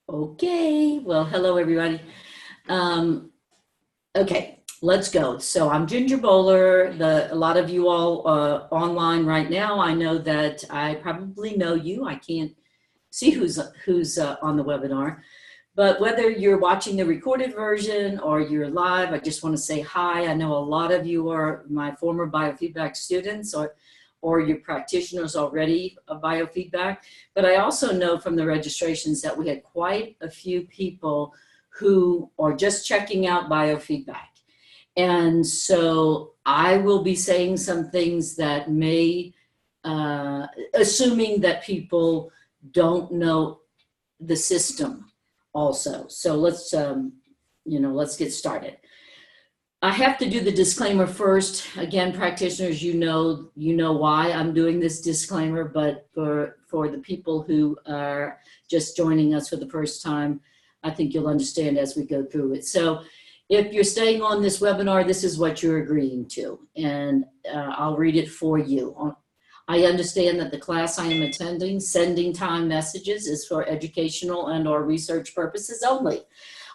Okay, well, hello everybody. Okay, let's go. So I'm Ginger Bowler. A lot of you all online right now, I know that I probably know you. I can't see who's on the webinar, but whether you're watching the recorded version or you're live, I just want to say hi. I know a lot of you are my former biofeedback students or your practitioners already of biofeedback. But I also know from the registrations that we had quite a few people who are just checking out biofeedback. And so I will be saying some things that may, assuming that people don't know the system also. So let's, let's get started. I have to do the disclaimer first. Again, practitioners, you know why I'm doing this disclaimer, but for the people who are just joining us for the first time, I think you'll understand as we go through it. So if you're staying on this webinar, this is what you're agreeing to, and I'll read it for you. I understand that the class I am attending, sending time messages, is for educational and or research purposes only.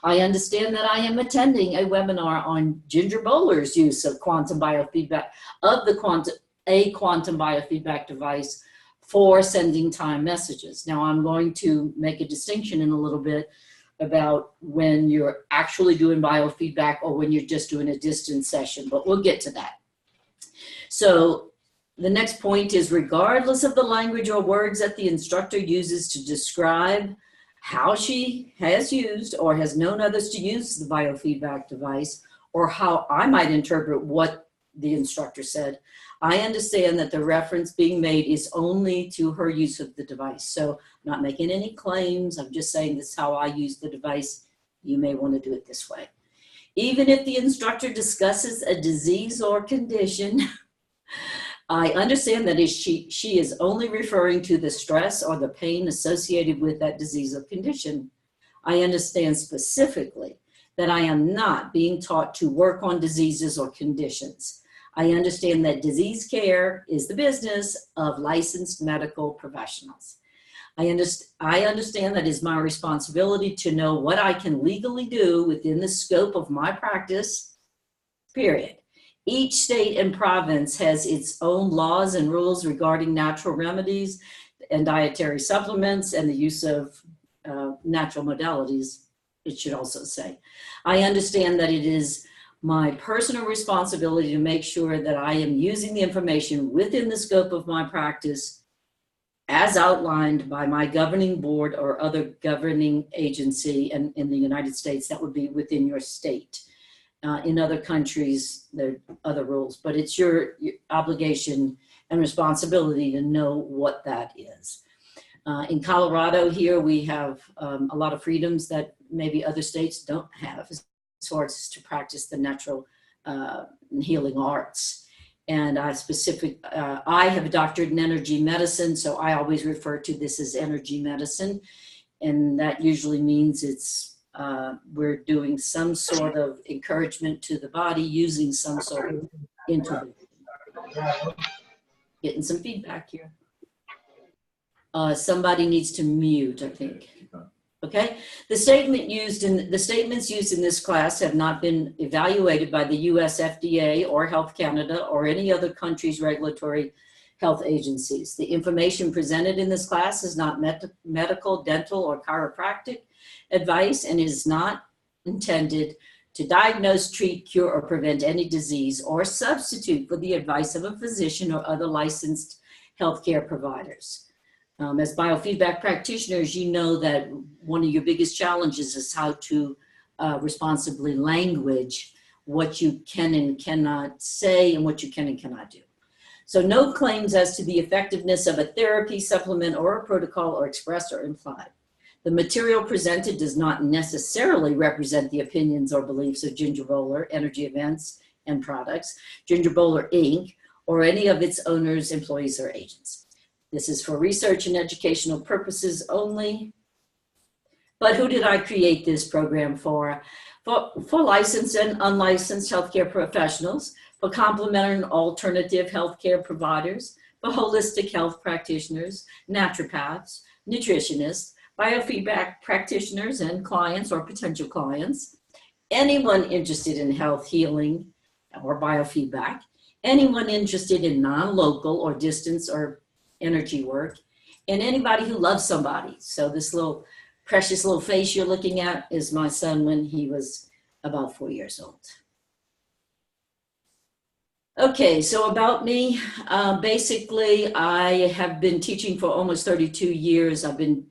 I understand that I am attending a webinar on Ginger Bowler's use of quantum biofeedback, a quantum biofeedback device for sending time messages. Now I'm going to make a distinction in a little bit about when you're actually doing biofeedback or when you're just doing a distance session, but we'll get to that. So the next point is, regardless of the language or words that the instructor uses to describe how she has used or has known others to use the biofeedback device, or how I might interpret what the instructor said, I understand that the reference being made is only to her use of the device. So I'm not making any claims. I'm just saying this is how I use the device. You may want to do it this way. Even if the instructor discusses a disease or condition, I understand that she is only referring to the stress or the pain associated with that disease or condition. I understand specifically that I am not being taught to work on diseases or conditions. I understand that disease care is the business of licensed medical professionals. I understand that it is my responsibility to know what I can legally do within the scope of my practice, period. Each state and province has its own laws and rules regarding natural remedies and dietary supplements and the use of natural modalities, it should also say. I understand that it is my personal responsibility to make sure that I am using the information within the scope of my practice as outlined by my governing board or other governing agency, and in the United States, that would be within your state. In other countries, there are other rules, but it's your obligation and responsibility to know what that is. In Colorado here, we have a lot of freedoms that maybe other states don't have as far as to practice the natural healing arts. And I have a doctorate in energy medicine, so I always refer to this as energy medicine. And that usually means we're doing some sort of encouragement to the body using some sort of intervention. Getting some feedback here. Somebody needs to mute, I think. Okay. The statements used in this class have not been evaluated by the US FDA or Health Canada or any other country's regulatory health agencies. The information presented in this class is not medical, dental, or chiropractic advice and is not intended to diagnose, treat, cure, or prevent any disease or substitute for the advice of a physician or other licensed healthcare providers. As biofeedback practitioners, you know that one of your biggest challenges is how to responsibly language what you can and cannot say and what you can and cannot do. So no claims as to the effectiveness of a therapy, supplement, or a protocol are expressed or implied. The material presented does not necessarily represent the opinions or beliefs of Ginger Bowler, Energy Events and Products, Ginger Bowler Inc., or any of its owners, employees, or agents. This is for research and educational purposes only. But who did I create this program for? For licensed and unlicensed healthcare professionals, for complementary and alternative healthcare providers, for holistic health practitioners, naturopaths, nutritionists, biofeedback practitioners and clients or potential clients, anyone interested in health healing or biofeedback, anyone interested in non-local or distance or energy work, and anybody who loves somebody. So this little precious little face you're looking at is my son when he was about 4 years old. Okay, so about me, basically I have been teaching for almost 32 years. I've been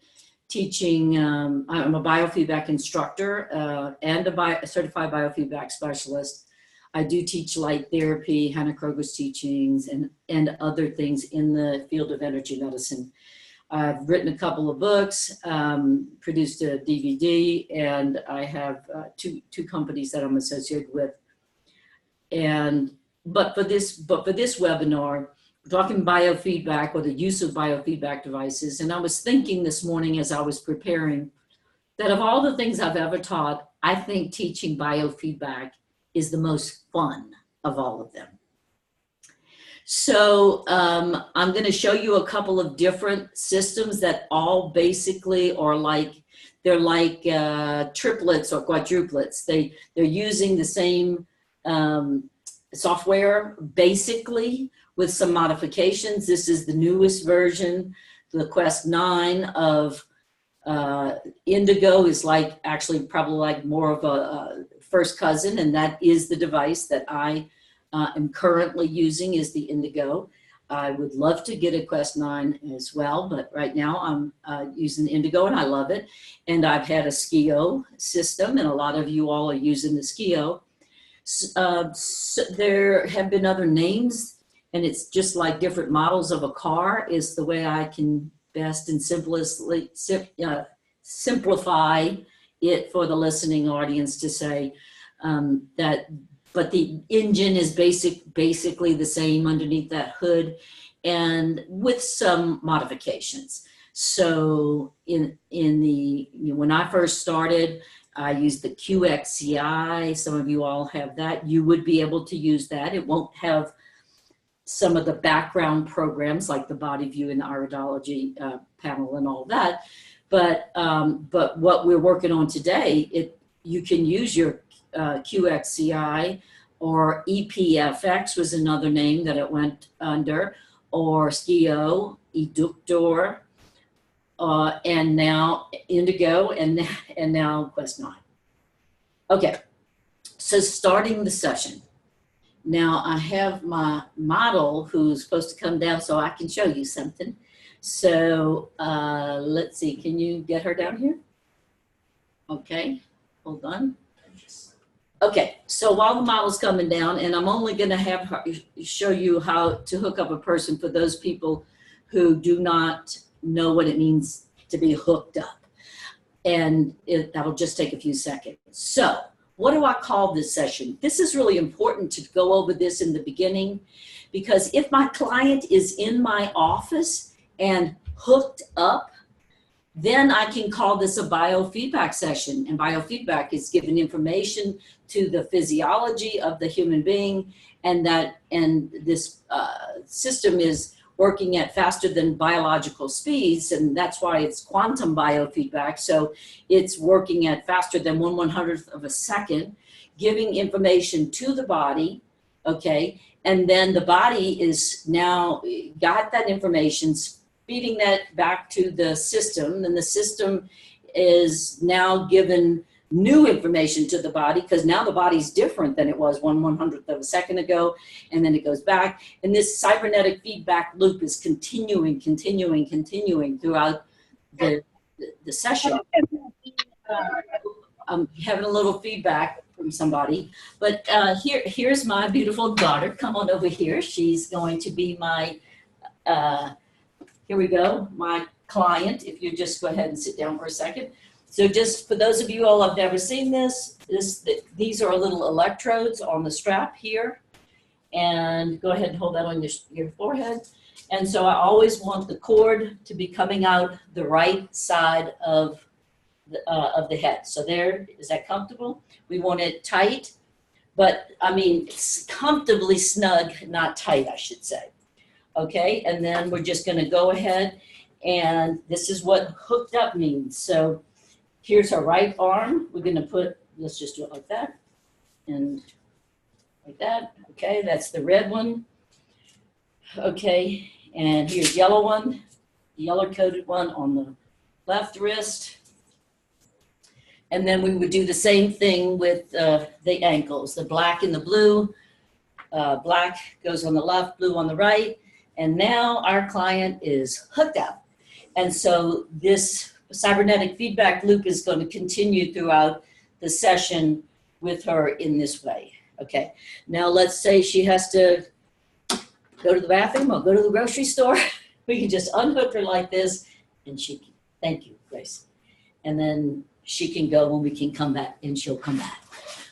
teaching, I'm a biofeedback instructor and a certified biofeedback specialist. I do teach light therapy, Hannah Kroger's teachings, and other things in the field of energy medicine. I've written a couple of books, produced a DVD, and I have two companies that I'm associated with. But for this webinar, we're talking biofeedback or the use of biofeedback devices. And I was thinking this morning as I was preparing that of all the things I've ever taught, I think teaching biofeedback is the most fun of all of them. So I'm going to show you a couple of different systems that all basically are like, they're like triplets or quadruplets. They're using the same software basically with some modifications. This is the newest version, the Quest 9 of Indigo is like actually probably like more of a first cousin, and that is the device that I am currently using is the Indigo. I would love to get a Quest 9 as well, but right now I'm using Indigo and I love it. And I've had a SCIO system, and a lot of you all are using the SCIO. So there have been other names, and it's just like different models of a car is the way I can best and simplify it for the listening audience to say that, but the engine is basically the same underneath that hood and with some modifications. So when I first started, I used the QXCI. Some of you all have that. You would be able to use that. It won't have some of the background programs like the body view and the iridology panel and all that. But what we're working on today, you can use your QXCI, or EPFX was another name that it went under, or SCIO, Eductor, and now Indigo, and now Quest 9. Okay, so starting the session. Now I have my model who's supposed to come down so I can show you something. So let's see, can you get her down here? Okay, hold on. Okay, so while the model's coming down, and I'm only gonna have her show you how to hook up a person for those people who do not know what it means to be hooked up. And that'll just take a few seconds. So what do I call this session? This is really important to go over this in the beginning, because if my client is in my office and hooked up, then I can call this a biofeedback session. And biofeedback is giving information to the physiology of the human being, and this system is working at faster than biological speeds, and that's why it's quantum biofeedback. So it's working at faster than 1/100th of a second, giving information to the body, okay? And then the body is now got that information, feeding that back to the system, and the system is now given new information to the body, because now the body's different than it was 1/100th of a second ago, and then it goes back. And this cybernetic feedback loop is continuing throughout the session. I'm having a little feedback from somebody, but here's my beautiful daughter. Come on over here. She's going to be my, here we go, my client. If you just go ahead and sit down for a second. So just for those of you all who have never seen this, these are little electrodes on the strap here. And go ahead and hold that on your forehead. And so I always want the cord to be coming out the right side of the head. So there, is that comfortable? We want it tight, but I mean, it's comfortably snug, not tight, I should say. Okay, and then we're just gonna go ahead And this is what hooked up means. So here's her right arm. We're going to put, let's just do it like that. And like that. Okay, that's the red one. Okay, and here's yellow one, the yellow coated one on the left wrist. And then we would do the same thing with the ankles, the black and the blue. Black goes on the left, blue on the right. And now our client is hooked up. And so this cybernetic feedback loop is going to continue throughout the session with her in this way. Okay, now let's say she has to go to the bathroom or go to the grocery store. We can just unhook her like this and she can, thank you, Grace. And then she can go and we can come back and she'll come back.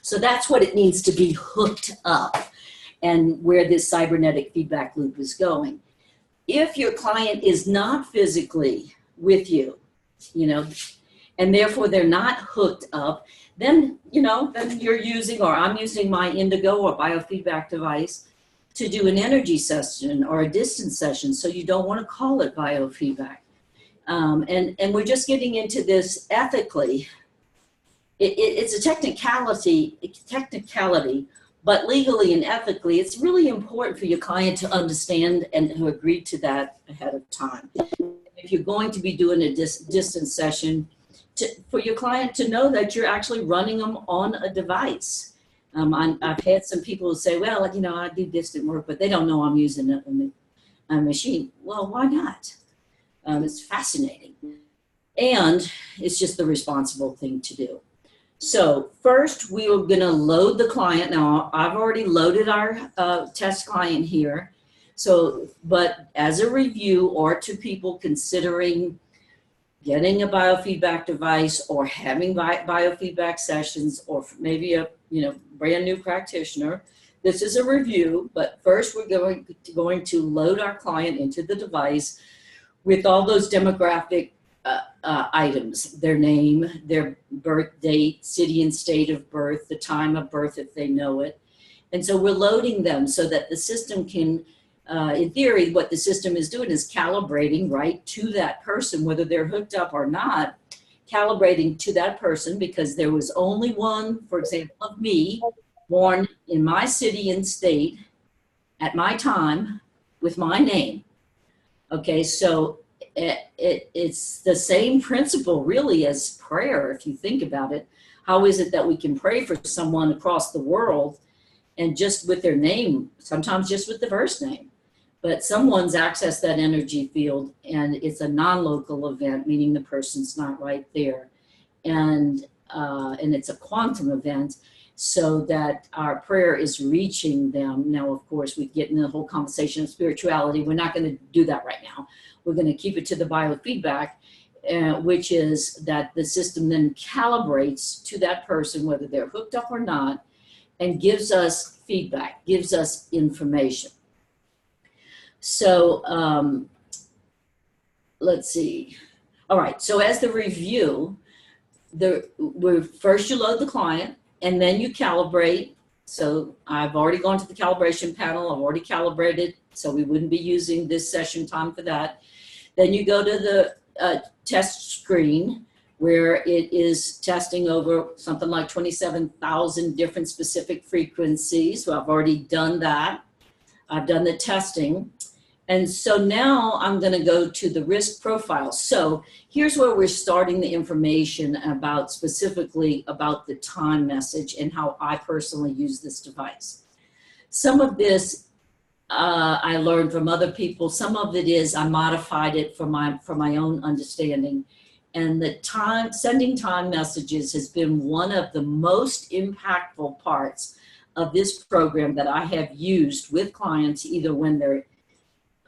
So that's what it needs to be hooked up and where this cybernetic feedback loop is going. If your client is not physically with you, you know, and therefore they're not hooked up, then, you know, then you're using, or I'm using my Indigo or biofeedback device to do an energy session or a distance session. So you don't want to call it biofeedback. And we're just getting into this ethically. It's a technicality, but legally and ethically, it's really important for your client to understand and to agree to that ahead of time. If you're going to be doing a distance session, for your client to know that you're actually running them on a device. I've had some people who say, well, you know, I do distant work, but they don't know I'm using a machine. Well, why not? It's fascinating. And it's just the responsible thing to do. So first, we are going to load the client. Now, I've already loaded our test client here. So, but as a review or to people considering getting a biofeedback device or having biofeedback sessions, or maybe a brand new practitioner, this is a review. But first, we're going to load our client into the device with all those demographic items: their name, their birth date, city and state of birth, the time of birth if they know it. And so we're loading them so that the system can, in theory, what the system is doing is calibrating right to that person, whether they're hooked up or not, calibrating to that person, because there was only one, for example, of me, born in my city and state at my time with my name. Okay, so it's the same principle really as prayer, if you think about it. How is it that we can pray for someone across the world and just with their name, sometimes just with the first name? But someone's accessed that energy field and it's a non-local event, meaning the person's not right there. And it's a quantum event, so that our prayer is reaching them. Now, of course, we get in the whole conversation of spirituality. We're not going to do that right now. We're going to keep it to the biofeedback, which is that the system then calibrates to that person, whether they're hooked up or not, and gives us feedback, gives us information. So let's see. All right, so as the review, first you load the client and then you calibrate. So I've already gone to the calibration panel. I've already calibrated, so we wouldn't be using this session time for that. Then you go to the test screen where it is testing over something like 27,000 different specific frequencies. So I've already done that. I've done the testing. And so now I'm going to go to the risk profile. So here's where we're starting the information about specifically about the time message and how I personally use this device. Some of this I learned from other people. Some of it is I modified it for my own understanding. And the sending time messages has been one of the most impactful parts of this program that I have used with clients, either when they're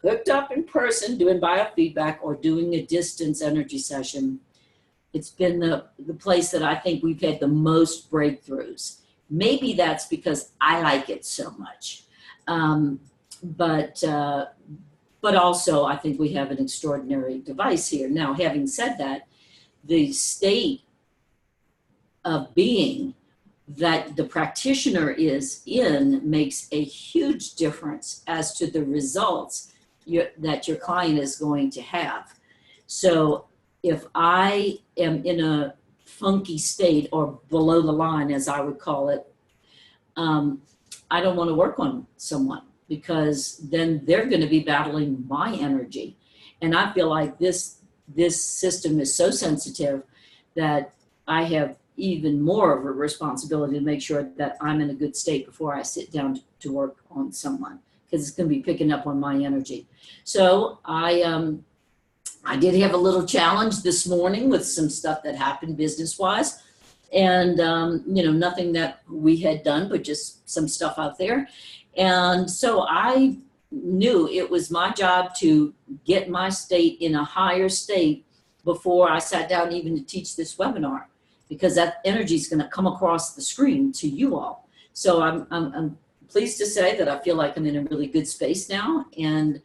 hooked up in person doing biofeedback or doing a distance energy session. It's been the place that I think we've had the most breakthroughs. Maybe that's because I like it so much. But also I think we have an extraordinary device here. Now, having said that, the state of being that the practitioner is in makes a huge difference as to the results that your client is going to have. So if I am in a funky state or below the line, as I would call it, I don't want to work on someone, because then they're going to be battling my energy. And I feel like this system is so sensitive that I have even more of a responsibility to make sure that I'm in a good state before I sit down to work on someone, because it's going to be picking up on my energy. So I did have a little challenge this morning with some stuff that happened business-wise. And, nothing that we had done, but just some stuff out there. And so I knew it was my job to get my state in a higher state before I sat down even to teach this webinar, because that energy is going to come across the screen to you all. So I'm pleased to say that I feel like I'm in a really good space now. And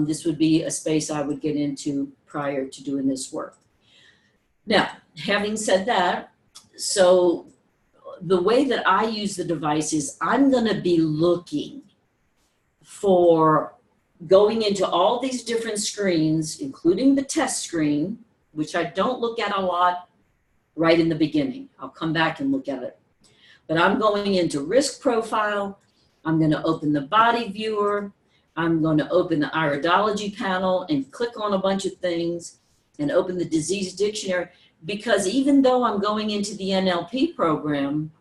this would be a space I would get into prior to doing this work. Now, having said that, so the way that I use the device is I'm going to be looking for going into all these different screens, including the test screen, which I don't look at a lot right in the beginning. I'll come back and look at it. But I'm going into risk profile. I'm going to open the body viewer. I'm going to open the iridology panel and click on a bunch of things and open the disease dictionary. Because even though I'm going into the NLP program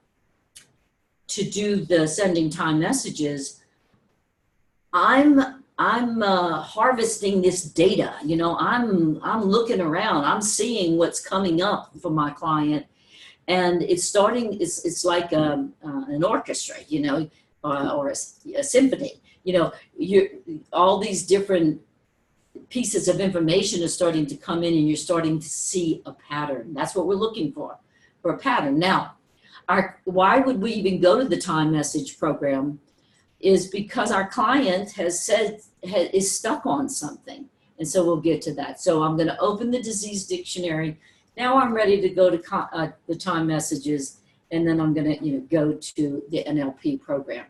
to do the sending time messages, I'm harvesting this data. I'm looking around. I'm seeing what's coming up for my client, and it's like an orchestra, or a symphony. All these different pieces of information are starting to come in, and you're starting to see a pattern. That's what we're looking for a pattern. Now, why would we even go to the time message program is because our client is stuck on something. And so we'll get to that. So I'm going to open the disease dictionary. Now I'm ready to go to the time messages, and then I'm going to go to the NLP program.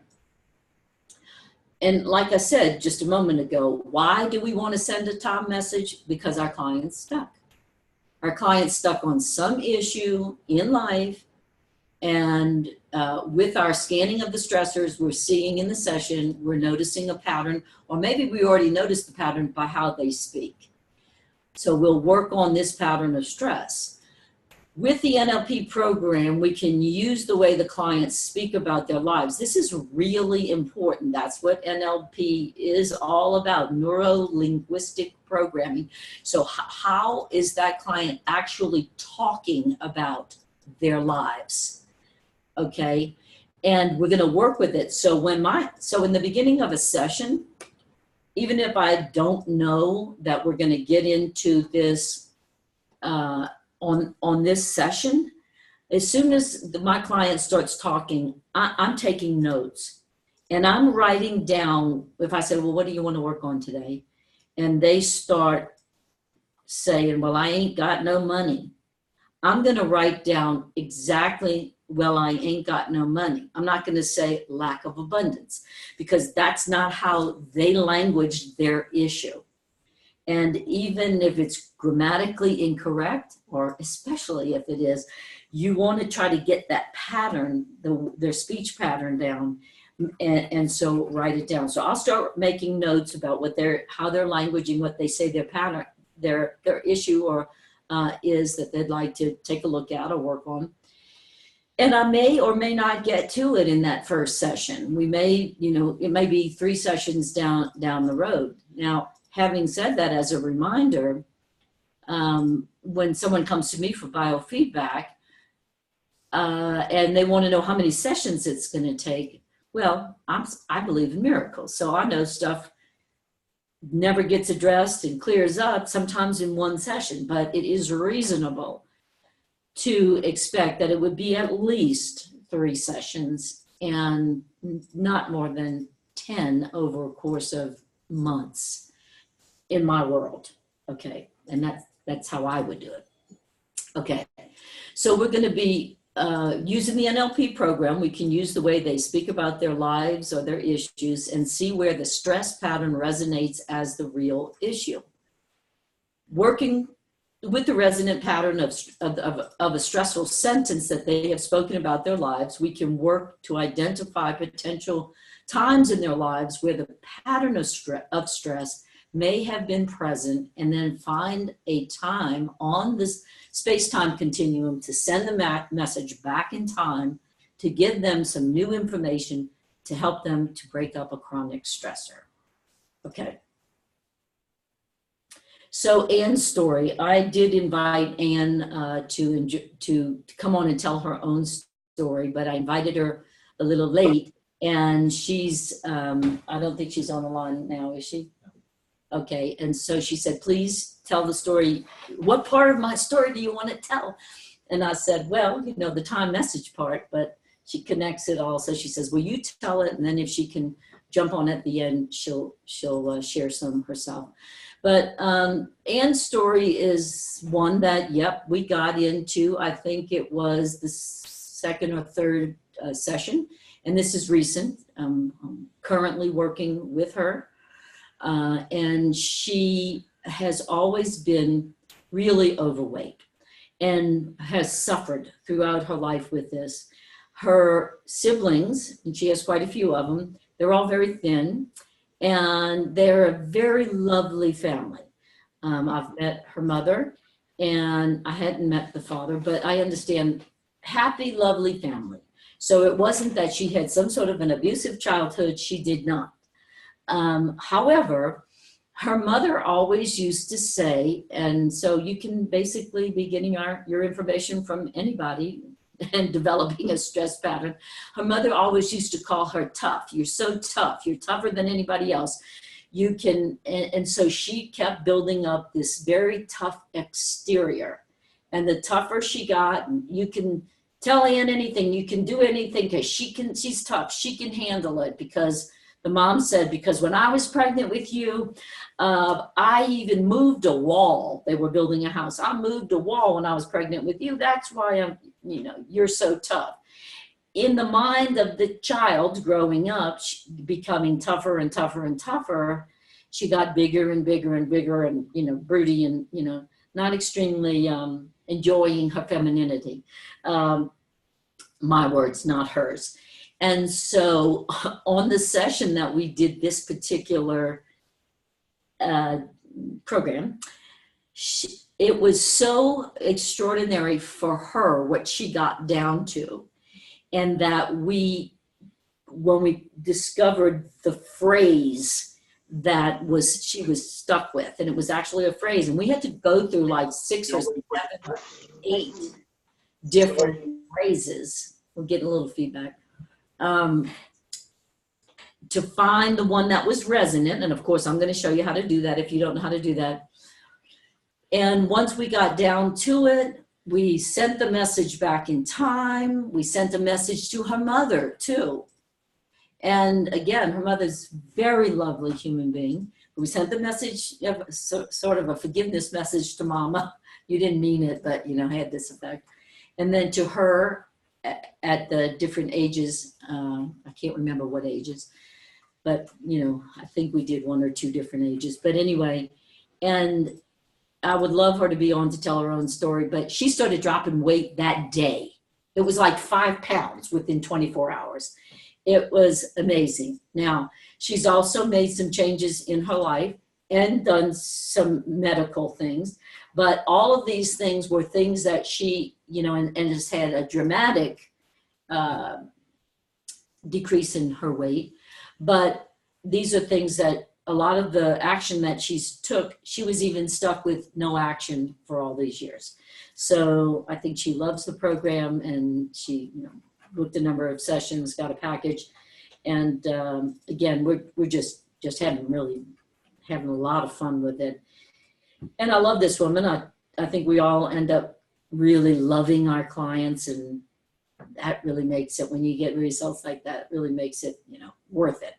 And like I said just a moment ago, why do we want to send a time message? Because our client's stuck. Our client's stuck on some issue in life, and with our scanning of the stressors we're seeing in the session, we're noticing a pattern, or maybe we already noticed the pattern by how they speak. So we'll work on this pattern of stress. With the NLP program, we can use the way the clients speak about their lives. This is really important. That's what NLP is all about, neuro-linguistic programming. So how is that client actually talking about their lives? Okay, and we're going to work with it. So in the beginning of a session, even if I don't know that we're going to get into this on this session, as soon as my client starts talking, I'm taking notes, and I'm writing down. If I say, well, what do you want to work on today? And they start saying, well, I ain't got no money. I'm going to write down exactly, well, I ain't got no money. I'm not going to say lack of abundance, because that's not how they language their issue. And even if it's grammatically incorrect, or especially if it is, you want to try to get that pattern, their speech pattern down, and so write it down. So I'll start making notes about how they're languaging, what they say their pattern, their issue or is that they'd like to take a look at or work on. And I may or may not get to it in that first session. We may, it may be 3 sessions down the road. Now, having said that, as a reminder, when someone comes to me for biofeedback and they want to know how many sessions it's going to take, well, I believe in miracles. So I know stuff never gets addressed and clears up sometimes in 1 session, but it is reasonable to expect that it would be at least 3 sessions and not more than 10 over a course of months in my world. Okay, and that's how I would do it. Okay, so we're going to be using the NLP program. We can use the way they speak about their lives or their issues and see where the stress pattern resonates as the real issue. working with the resonant pattern of a stressful sentence that they have spoken about their lives, we can work to identify potential times in their lives where the pattern of stress may have been present, and then find a time on this space-time continuum to send the message back in time to give them some new information to help them to break up a chronic stressor. Okay. So Anne's story, I did invite Anne to come on and tell her own story, but I invited her a little late, and she's, I don't think she's on the line now, is she? Okay, and so she said, please tell the story. What part of my story do you want to tell? And I said, well, you know, the time message part, but she connects it all. So she says, will you tell it? And then if she can jump on at the end, she'll share some herself. But Anne's story is one that, yep, we got into. I think it was the second or third session, and this is recent. I'm currently working with her, and she has always been really overweight and has suffered throughout her life with this. Her siblings, and she has quite a few of them, they're all very thin, and they're a very lovely family. I've met her mother, and I hadn't met the father, but I understand, happy, lovely family. So it wasn't that she had some sort of an abusive childhood. She did not. However, her mother always used to say, and so you can basically be getting your information from anybody and developing a stress pattern. Her mother always used to call her tough. You're so tough. You're tougher than anybody else. You can, and so she kept building up this very tough exterior. And the tougher she got, you can tell Anne anything, you can do anything, because she's tough. She can handle it, because the mom said, because when I was pregnant with you, I even moved a wall. They were building a house. I moved a wall when I was pregnant with you. That's why you're so tough. In the mind of the child growing up, becoming tougher and tougher and tougher, she got bigger and bigger and bigger and, broody and, not extremely enjoying her femininity. My words, not hers. And so on the session that we did this particular program, it was so extraordinary for her what she got down to, and that when we discovered the phrase that she was stuck with, and it was actually a phrase, and we had to go through like 6 or 7 or 8 different phrases. We're getting a little feedback. To find the one that was resonant, and of course I'm going to show you how to do that if you don't know how to do that. And once we got down to it, we sent the message back in time. We sent a message to her mother too. And again, her mother's very lovely human being. We sent the message, sort of a forgiveness message to Mama. You didn't mean it, but had this effect. And then to her at the different ages, I can't remember what ages, but I think we did 1 or 2 different ages. But anyway, and I would love her to be on to tell her own story, but she started dropping weight that day. It was like 5 pounds within 24 hours. It was amazing. Now, she's also made some changes in her life and done some medical things, but all of these things were things that she, and has had a dramatic decrease in her weight. But these are things that a lot of the action that she's took, she was even stuck with no action for all these years. So I think she loves the program, and she booked a number of sessions, got a package. And again, we're just having a lot of fun with it. And I love this woman. I think we all end up really loving our clients, and that really makes it, when you get results like that, really makes it, worth it.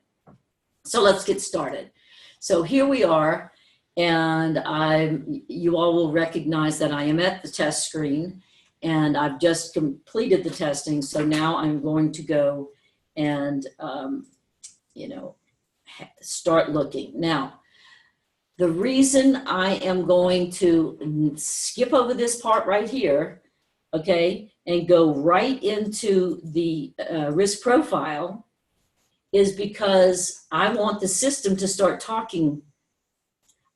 So let's get started. So here we are, and you all will recognize that I am at the test screen, and I've just completed the testing. So now I'm going to go and, start looking. Now, The reason I am going to skip over this part right here, okay, and go right into the risk profile is because I want the system to start talking,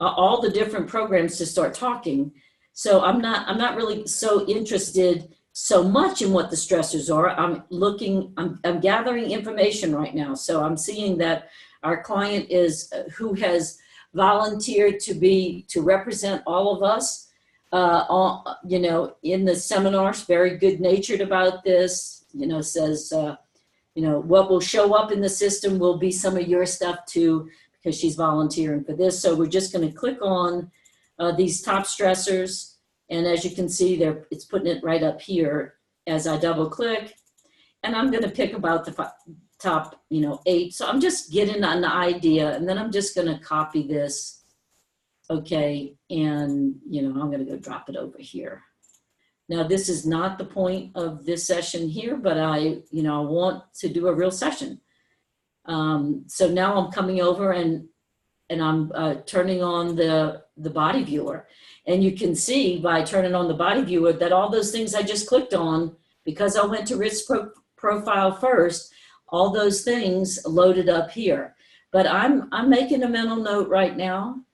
all the different programs to start talking. So I'm not really so interested so much in what the stressors are. I'm gathering information right now. So I'm seeing that our client is who has volunteered to represent all of us, you know, in the seminars, very good natured about this, you know, says, you know, what will show up in the system will be some of your stuff too, because she's volunteering for this. So we're just going to click on these top stressors. And as you can see there, it's putting it right up here as I double click. And I'm going to pick about the top, you know, 8. So I'm just getting an idea, and then I'm just going to copy this. Okay. And, you know, I'm going to go drop it over here. Now, this is not the point of this session here, but I want to do a real session. So now I'm coming over and I'm turning on the body viewer. And you can see by turning on the body viewer that all those things I just clicked on, because I went to risk profile first, all those things loaded up here. But I'm making a mental note right now,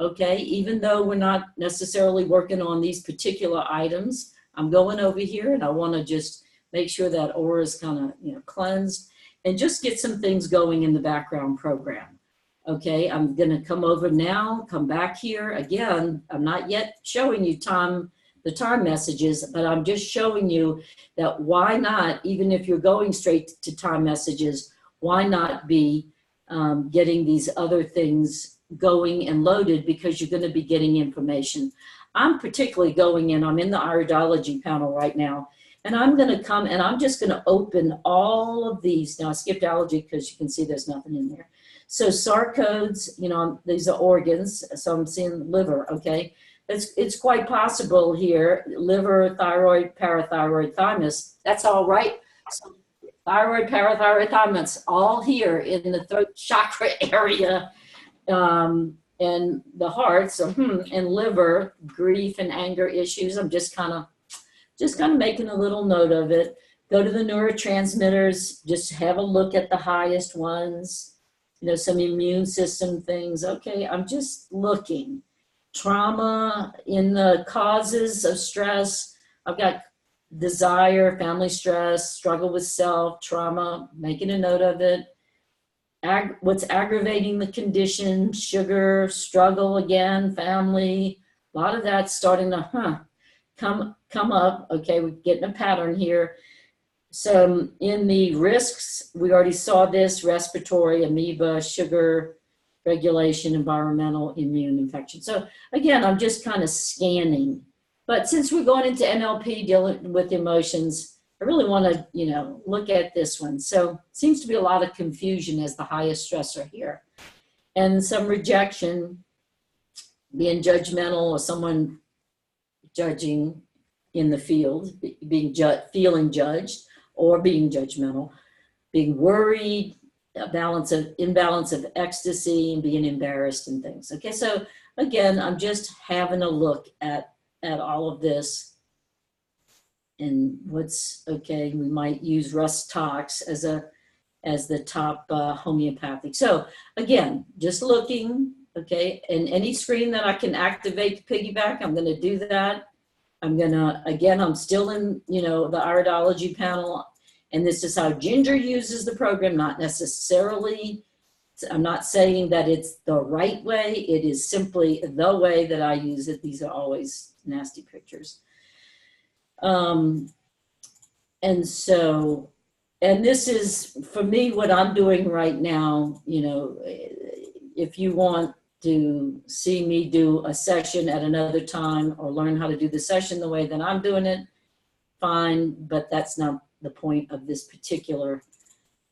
okay? Even though we're not necessarily working on these particular items, I'm going over here and I want to just make sure that aura is kind of, you know, cleansed and just get some things going in the background program. Okay, I'm going to come over now, come back here. Again, I'm not yet showing you the time messages, but I'm just showing you that why not, even if you're going straight to time messages, why not be getting these other things going and loaded, because you're going to be getting information. I'm particularly going in, I'm in the iridology panel right now, and I'm going to come and I'm just going to open all of these. Now I skipped allergy because you can see there's nothing in there. So SAR codes, you know, these are organs. So I'm seeing liver, okay? It's quite possible here, liver, thyroid, parathyroid, thymus, that's all right. So thyroid, parathyroid, thymus, all here in the throat chakra area, and the heart, so and liver, grief and anger issues. I'm just kind of making a little note of it. Go to the neurotransmitters, just have a look at the highest ones. You know, some immune system things. Okay, I'm just looking. Trauma in the causes of stress. I've got desire, family stress, struggle with self, trauma, making a note of it. What's aggravating the condition, sugar, struggle again, family. A lot of that's starting to come up. Okay, we're getting a pattern here. So in the risks, we already saw this: respiratory, amoeba, sugar, regulation, environmental, immune, infection. So again, I'm just kind of scanning. But since we're going into NLP, dealing with emotions, I really want to, you know, look at this one. So seems to be a lot of confusion as the highest stressor here. And some rejection, being judgmental, or someone judging in the field, feeling judged, or being judgmental, being worried, imbalance of ecstasy, and being embarrassed and things. Okay, so again, I'm just having a look at all of this and what's okay. We might use Russ Tox as the top homeopathic. So again, just looking, okay, and any screen that I can activate the piggyback, I'm going to do that. I'm still in, you know, the iridology panel, and this is how Ginger uses the program, not necessarily, I'm not saying that it's the right way, it is simply the way that I use it. These are always nasty pictures. And this is, for me, what I'm doing right now. You know, if you want to see me do a session at another time or learn how to do the session the way that I'm doing it, fine, but that's not the point of this particular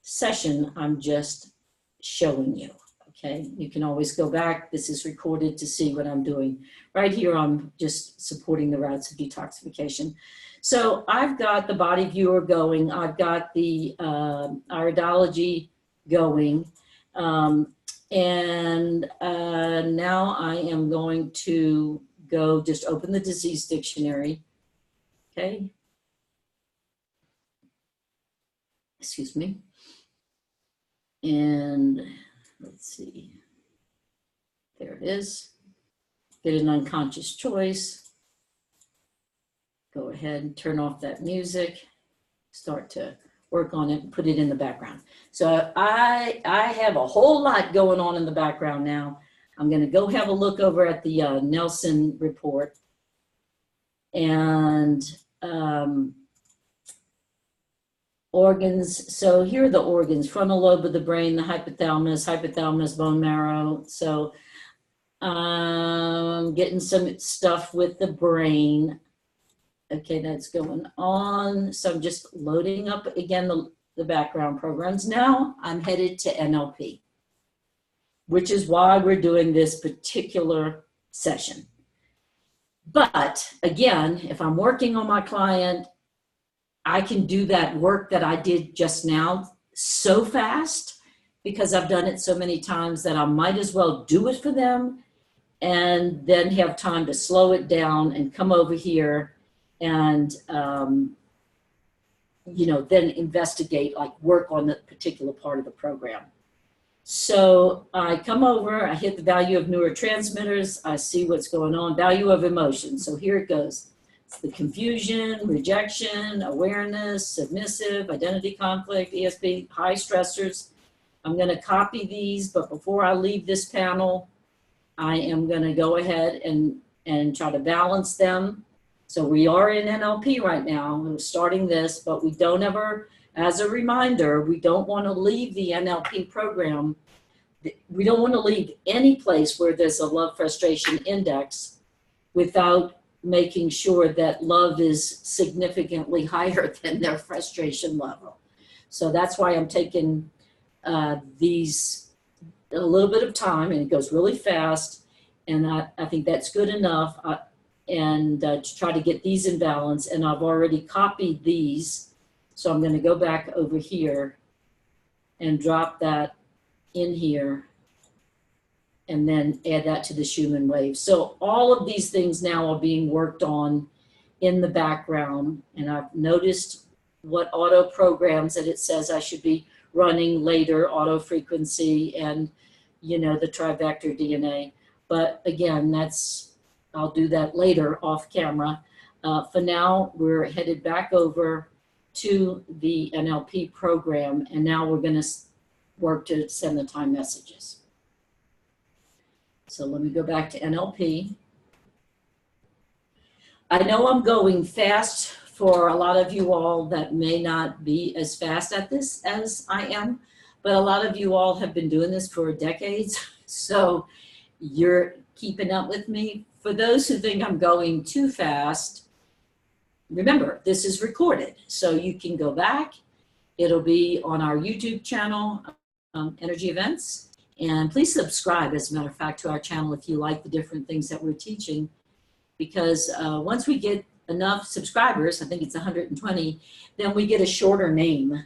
session. I'm just showing you, okay? You can always go back. This is recorded to see what I'm doing. Right here, I'm just supporting the routes of detoxification. So I've got the body viewer going. I've got the iridology going. And now I am going to go just open the disease dictionary. Okay. Excuse me. And let's see. There it is. Get an unconscious choice. Go ahead and turn off that music. Start to work on it and put it in the background. So I have a whole lot going on in the background now. I'm going to go have a look over at the Nelson report. And organs. So here are the organs: frontal lobe of the brain, the hypothalamus, bone marrow. So getting some stuff with the brain. Okay, that's going on. So I'm just loading up again the background programs. Now I'm headed to NLP, which is why we're doing this particular session. But again, if I'm working on my client, I can do that work that I did just now so fast because I've done it so many times that I might as well do it for them and then have time to slow it down and come over here and, then investigate, like work on the particular part of the program. So I come over, I hit the value of neurotransmitters, I see what's going on, value of emotion. So here it goes. It's the confusion, rejection, awareness, submissive, identity conflict, ESP, high stressors. I'm going to copy these, but before I leave this panel, I am going to go ahead and try to balance them. So we are in NLP right now. We're starting this, but we don't ever, as a reminder, we don't want to leave the NLP program. We don't want to leave any place where there's a love frustration index without making sure that love is significantly higher than their frustration level. So that's why I'm taking these a little bit of time, and it goes really fast. And I think that's good enough. To try to get these in balance. And I've already copied these. So I'm going to go back over here and drop that in here and then add that to the Schumann wave. So all of these things now are being worked on in the background. And I've noticed what auto programs that it says I should be running later, auto frequency and, the trivector DNA. But again, I'll do that later off camera. For now, we're headed back over to the NLP program, and now we're going to work to send the time messages. So let me go back to NLP. I know I'm going fast for a lot of you all that may not be as fast at this as I am, but a lot of you all have been doing this for decades, so you're keeping up with me. For those who think I'm going too fast, remember, this is recorded, so you can go back. It'll be on our YouTube channel, Energy Events, and please subscribe, as a matter of fact, to our channel if you like the different things that we're teaching, because once we get enough subscribers, I think it's 120, then we get a shorter name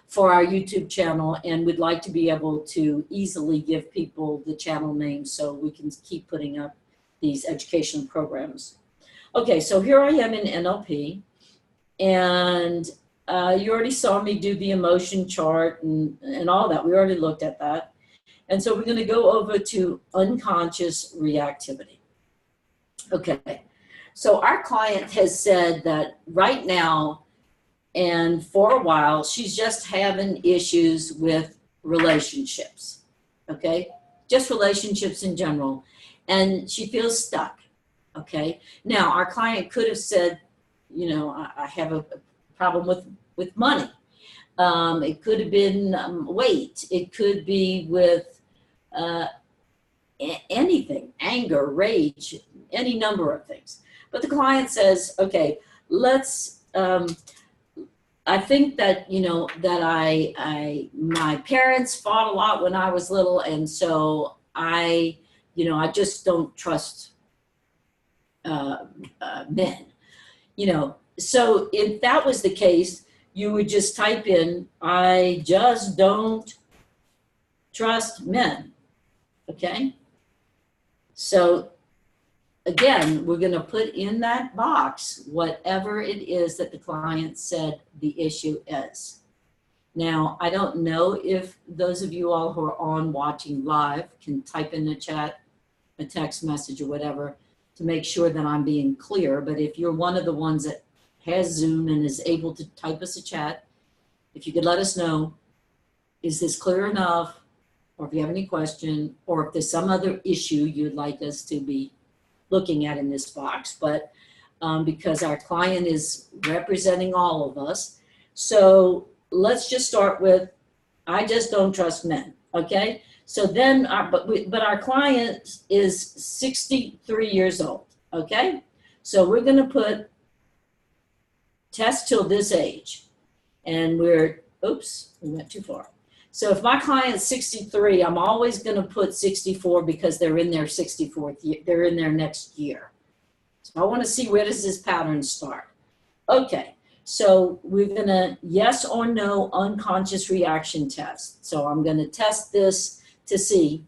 for our YouTube channel, and we'd like to be able to easily give people the channel name so we can keep putting up these educational programs. Okay, so here I am in NLP, and you already saw me do the emotion chart and all that. We already looked at that. And so we're going to go over to unconscious reactivity. Okay, so our client has said that right now and for a while, she's just having issues with relationships, okay? Just relationships in general. And she feels stuck, okay? Now, our client could have said, I have a problem with money. It could have been weight. It could be with anything, anger, rage, any number of things. But the client says, okay, let's, I think that, that my parents fought a lot when I was little. And so I just don't trust men, So if that was the case, you would just type in, I just don't trust men, okay? So again, we're gonna put in that box whatever it is that the client said the issue is. Now, I don't know if those of you all who are on watching live can type in the chat, a text message or whatever, to make sure that I'm being clear. But if you're one of the ones that has Zoom and is able to type us a chat, if you could let us know, is this clear enough? Or if you have any question, or if there's some other issue you'd like us to be looking at in this box. But because our client is representing all of us. So let's just start with, I just don't trust men, okay? So then, but our client is 63 years old, okay? So we're gonna put test till this age. And we're, oops, we went too far. So if my client's 63, I'm always gonna put 64 because they're in their 64th year, they're in their next year. So I wanna see, where does this pattern start? Okay, so we're gonna yes or no unconscious reaction test. So I'm gonna test this to see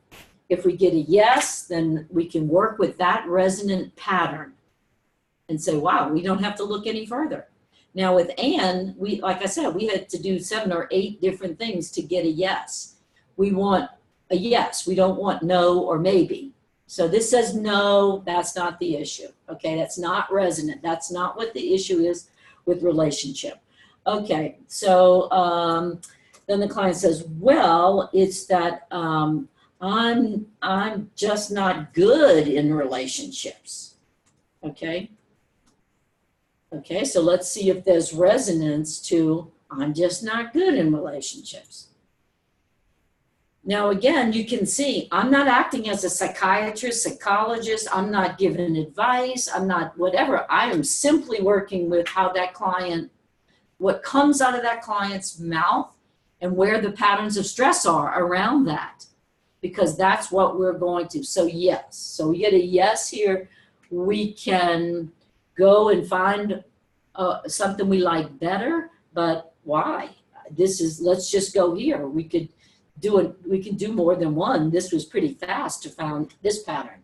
if we get a yes, then we can work with that resonant pattern and say, wow, we don't have to look any further. Now with Anne, like I said, we had to do 7 or 8 different things to get a yes. We want a yes, we don't want no or maybe. So this says no, that's not the issue, okay? That's not resonant, that's not what the issue is with relationship. Okay, so then the client says, well, it's that I'm just not good in relationships, okay? Okay, so let's see if there's resonance to I'm just not good in relationships. Now again, you can see I'm not acting as a psychiatrist, psychologist, I'm not giving advice, I'm not whatever. I am simply working with how that client, what comes out of that client's mouth and where the patterns of stress are around that, because that's what we're going to. So yes, so we get a yes here. We can go and find something we like better, but why? This is, let's just go here. We could do it, we can do more than one. This was pretty fast to find this pattern.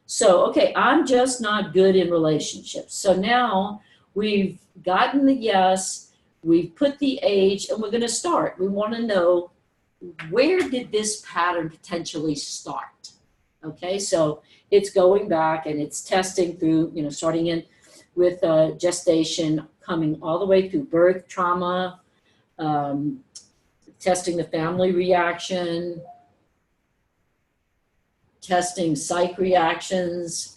So, okay, I'm just not good in relationships. So now we've gotten the yes, we've put the age, and we're gonna start. We wanna know, where did this pattern potentially start? Okay, so it's going back and it's testing through, you know, starting in with gestation, coming all the way through birth, trauma, testing the family reaction, testing psych reactions,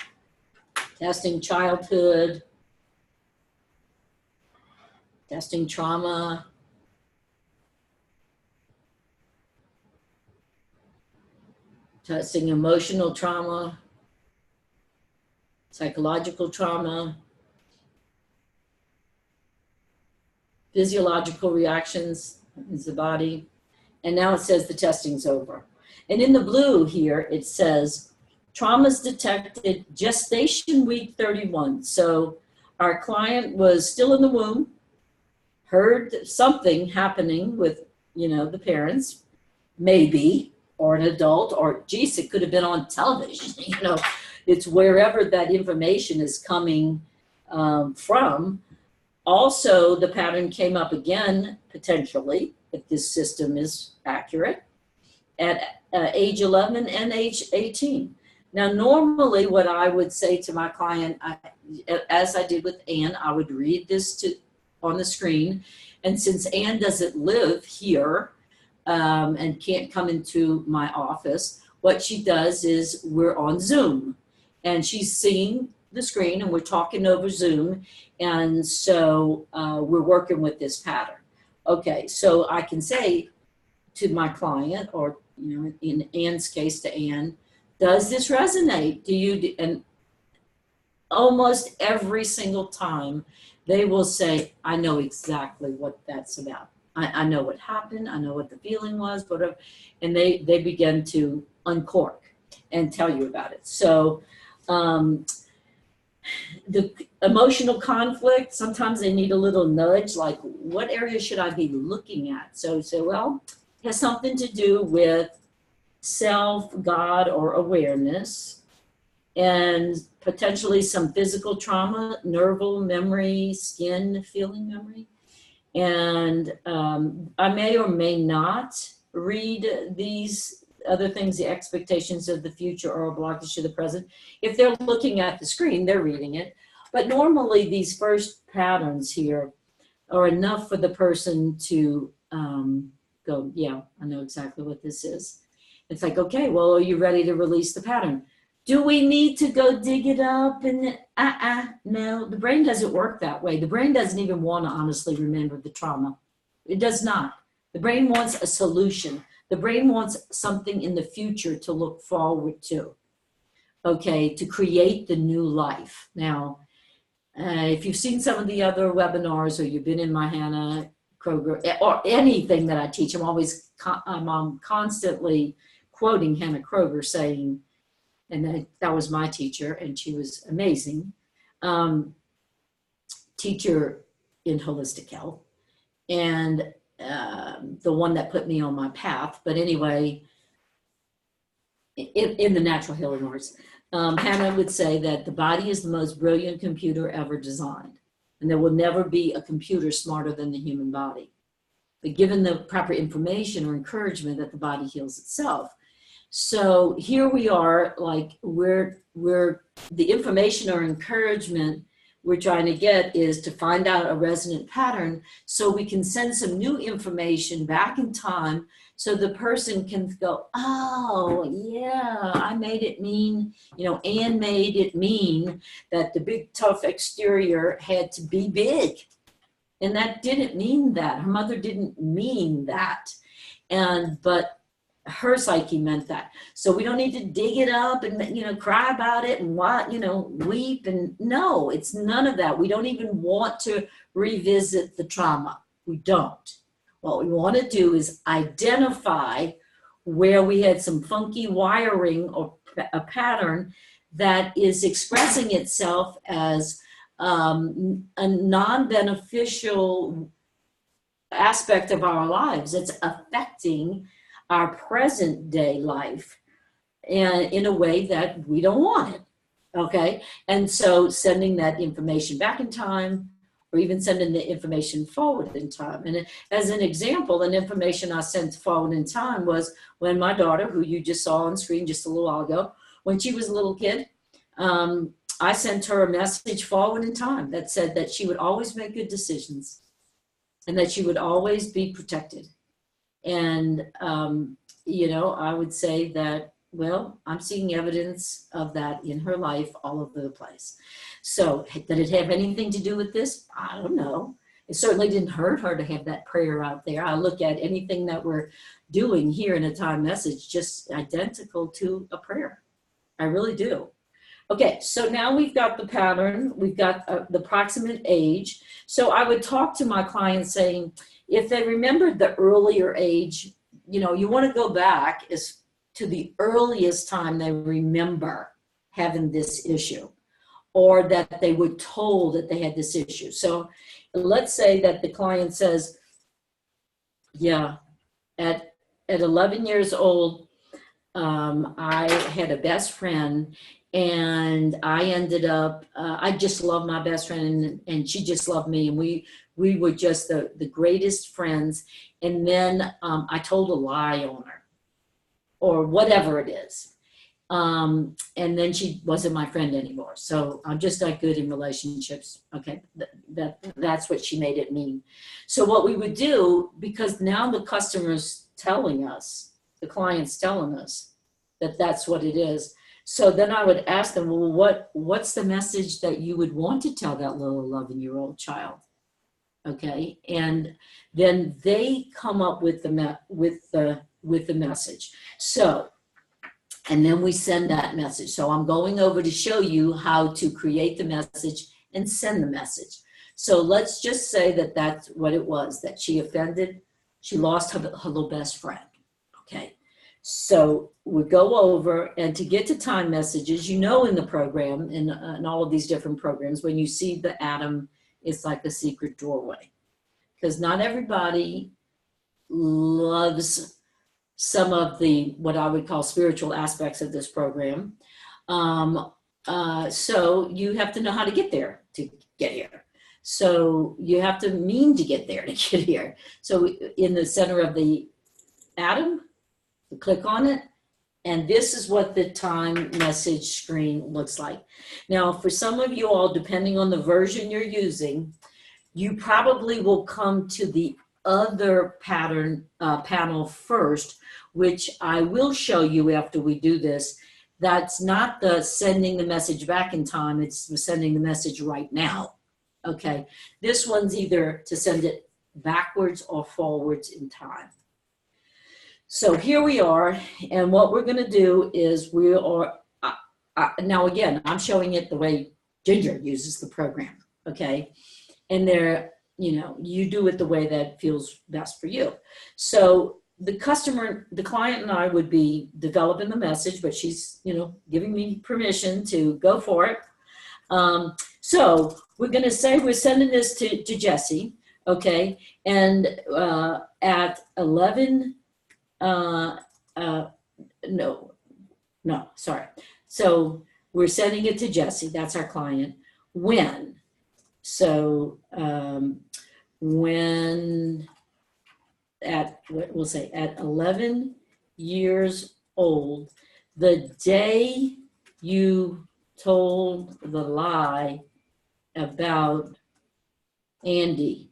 testing childhood, testing trauma, testing emotional trauma, psychological trauma, physiological reactions is the body. And now it says the testing's over. And in the blue here, it says traumas detected gestation week 31. So our client was still in the womb, heard something happening with, you know, the parents, maybe, or an adult, or geez, it could have been on television, you know, it's wherever that information is coming from. Also, the pattern came up again, potentially, if this system is accurate, at age 11 and age 18. Now, normally what I would say to my client, as I did with Anne, I would read this on the screen. And since Anne doesn't live here and can't come into my office, what she does is we're on Zoom. And she's seeing the screen and we're talking over Zoom. And so we're working with this pattern. Okay, so I can say to my client, or you know, in Anne's case to Anne, does this resonate? Do you? And almost every single time they will say, I know exactly what that's about. I know what happened. I know what the feeling was, whatever. And they begin to uncork and tell you about it. So the emotional conflict, sometimes they need a little nudge, like what area should I be looking at? So say, well, it has something to do with self, God, or awareness, and potentially some physical trauma, nerval memory, skin feeling memory. And I may or may not read these other things, the expectations of the future or a blockage to the present. If they're looking at the screen, they're reading it. But normally these first patterns here are enough for the person to go, yeah, I know exactly what this is. It's like, okay, well, are you ready to release the pattern? Do we need to go dig it up? And no, the brain doesn't work that way. The brain doesn't even want to honestly remember the trauma. It does not. The brain wants a solution. The brain wants something in the future to look forward to, okay, to create the new life. Now, if you've seen some of the other webinars or you've been in my Hannah Kroger or anything that I teach, I'm constantly quoting Hannah Kroger saying, and that was my teacher, and she was amazing, teacher in holistic health, and the one that put me on my path. But anyway, in the natural healing arts, Hannah would say that the body is the most brilliant computer ever designed, and there will never be a computer smarter than the human body. But given the proper information or encouragement, that the body heals itself. So here we are, like we're the information or encouragement we're trying to get is to find out a resonant pattern so we can send some new information back in time so the person can go, oh, yeah, I made it mean, Anne made it mean that the big tough exterior had to be big. And that didn't mean that. Her mother didn't mean that. But her psyche meant that. So we don't need to dig it up and, cry about it and weep. And no, it's none of that. We don't even want to revisit the trauma. We don't. What we want to do is identify where we had some funky wiring or a pattern that is expressing itself as a non-beneficial aspect of our lives. It's affecting our present day life and in a way that we don't want it, okay? And so sending that information back in time or even sending the information forward in time. And as an example, an information I sent forward in time was when my daughter, who you just saw on screen just a little while ago, when she was a little kid, I sent her a message forward in time that said that she would always make good decisions and that she would always be protected. And, I would say that, well, I'm seeing evidence of that in her life all over the place. So did it have anything to do with this? I don't know. It certainly didn't hurt her to have that prayer out there. I look at anything that we're doing here in a time message, just identical to a prayer. I really do. Okay, so now we've got the pattern, we've got the proximate age. So I would talk to my clients saying, if they remembered the earlier age, you want to go back to the earliest time they remember having this issue or that they were told that they had this issue. So let's say that the client says, yeah, at 11 years old, I had a best friend and I ended up, I just loved my best friend and she just loved me. And we were just the greatest friends. And then I told a lie on her or whatever it is. And then she wasn't my friend anymore. So I'm just not good in relationships. Okay, that's what she made it mean. So what we would do, because now the customer's telling us, the client's telling us that that's what it is. So then I would ask them, well, what's the message that you would want to tell that little 11-year-old child? Okay, and then they come up with the message. So, and then we send that message. So I'm going over to show you how to create the message and send the message. So let's just say that that's what it was, that she offended, she lost her little best friend. Okay. So we go over, and to get to time messages, in the program, in all of these different programs, when you see the atom, it's like a secret doorway. Because not everybody loves some of the, what I would call spiritual aspects of this program. So you have to know how to get there to get here. So you have to mean to get there to get here. So in the center of the atom, click on it, and this is what the time message screen looks like. Now, for some of you all, depending on the version you're using, you probably will come to the other pattern panel first, which I will show you after we do this. That's not the sending the message back in time, it's sending the message right now. Okay, this one's either to send it backwards or forwards in time. So here we are, and what we're going to do is we are, now again, I'm showing it the way Ginger uses the program, okay? And there, you know, you do it the way that feels best for you. So the customer, the client and I would be developing the message, but she's, you know, giving me permission to go for it. So we're going to say we're sending this to Jessie, okay? And at 11, no, sorry. So we're sending it to Jessie, that's our client. When? So when we'll say at 11 years old, the day you told the lie about Andy,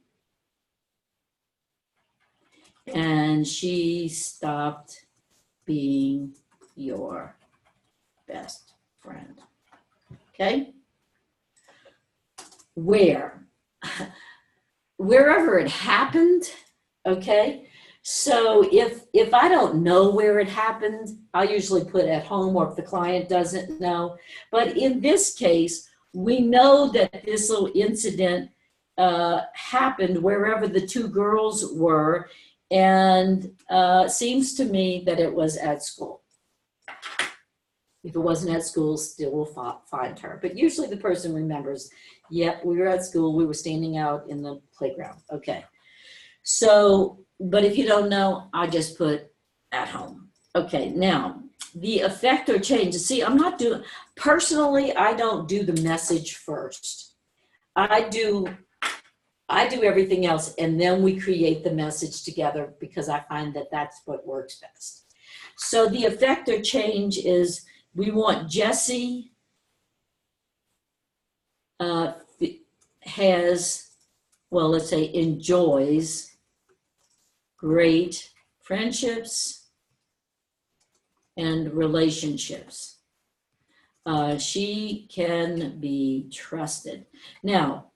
and she stopped being your best friend. Okay? Wherever it happened, okay? So if I don't know where it happened, I'll usually put at home, or if the client doesn't know. But in this case, we know that this little incident happened wherever the two girls were, and seems to me that it was at school. If it wasn't at school, still we'll find her. But usually the person remembers, yep, we were at school, we were standing out in the playground. Okay. So, but if you don't know, I just put at home. Okay, now the effect or change. See, I'm not doing, personally, I don't do the message first. I do everything else, and then we create the message together because I find that that's what works best. So the effect or change is we want Jessie has, well, let's say enjoys great friendships and relationships. She can be trusted. Now,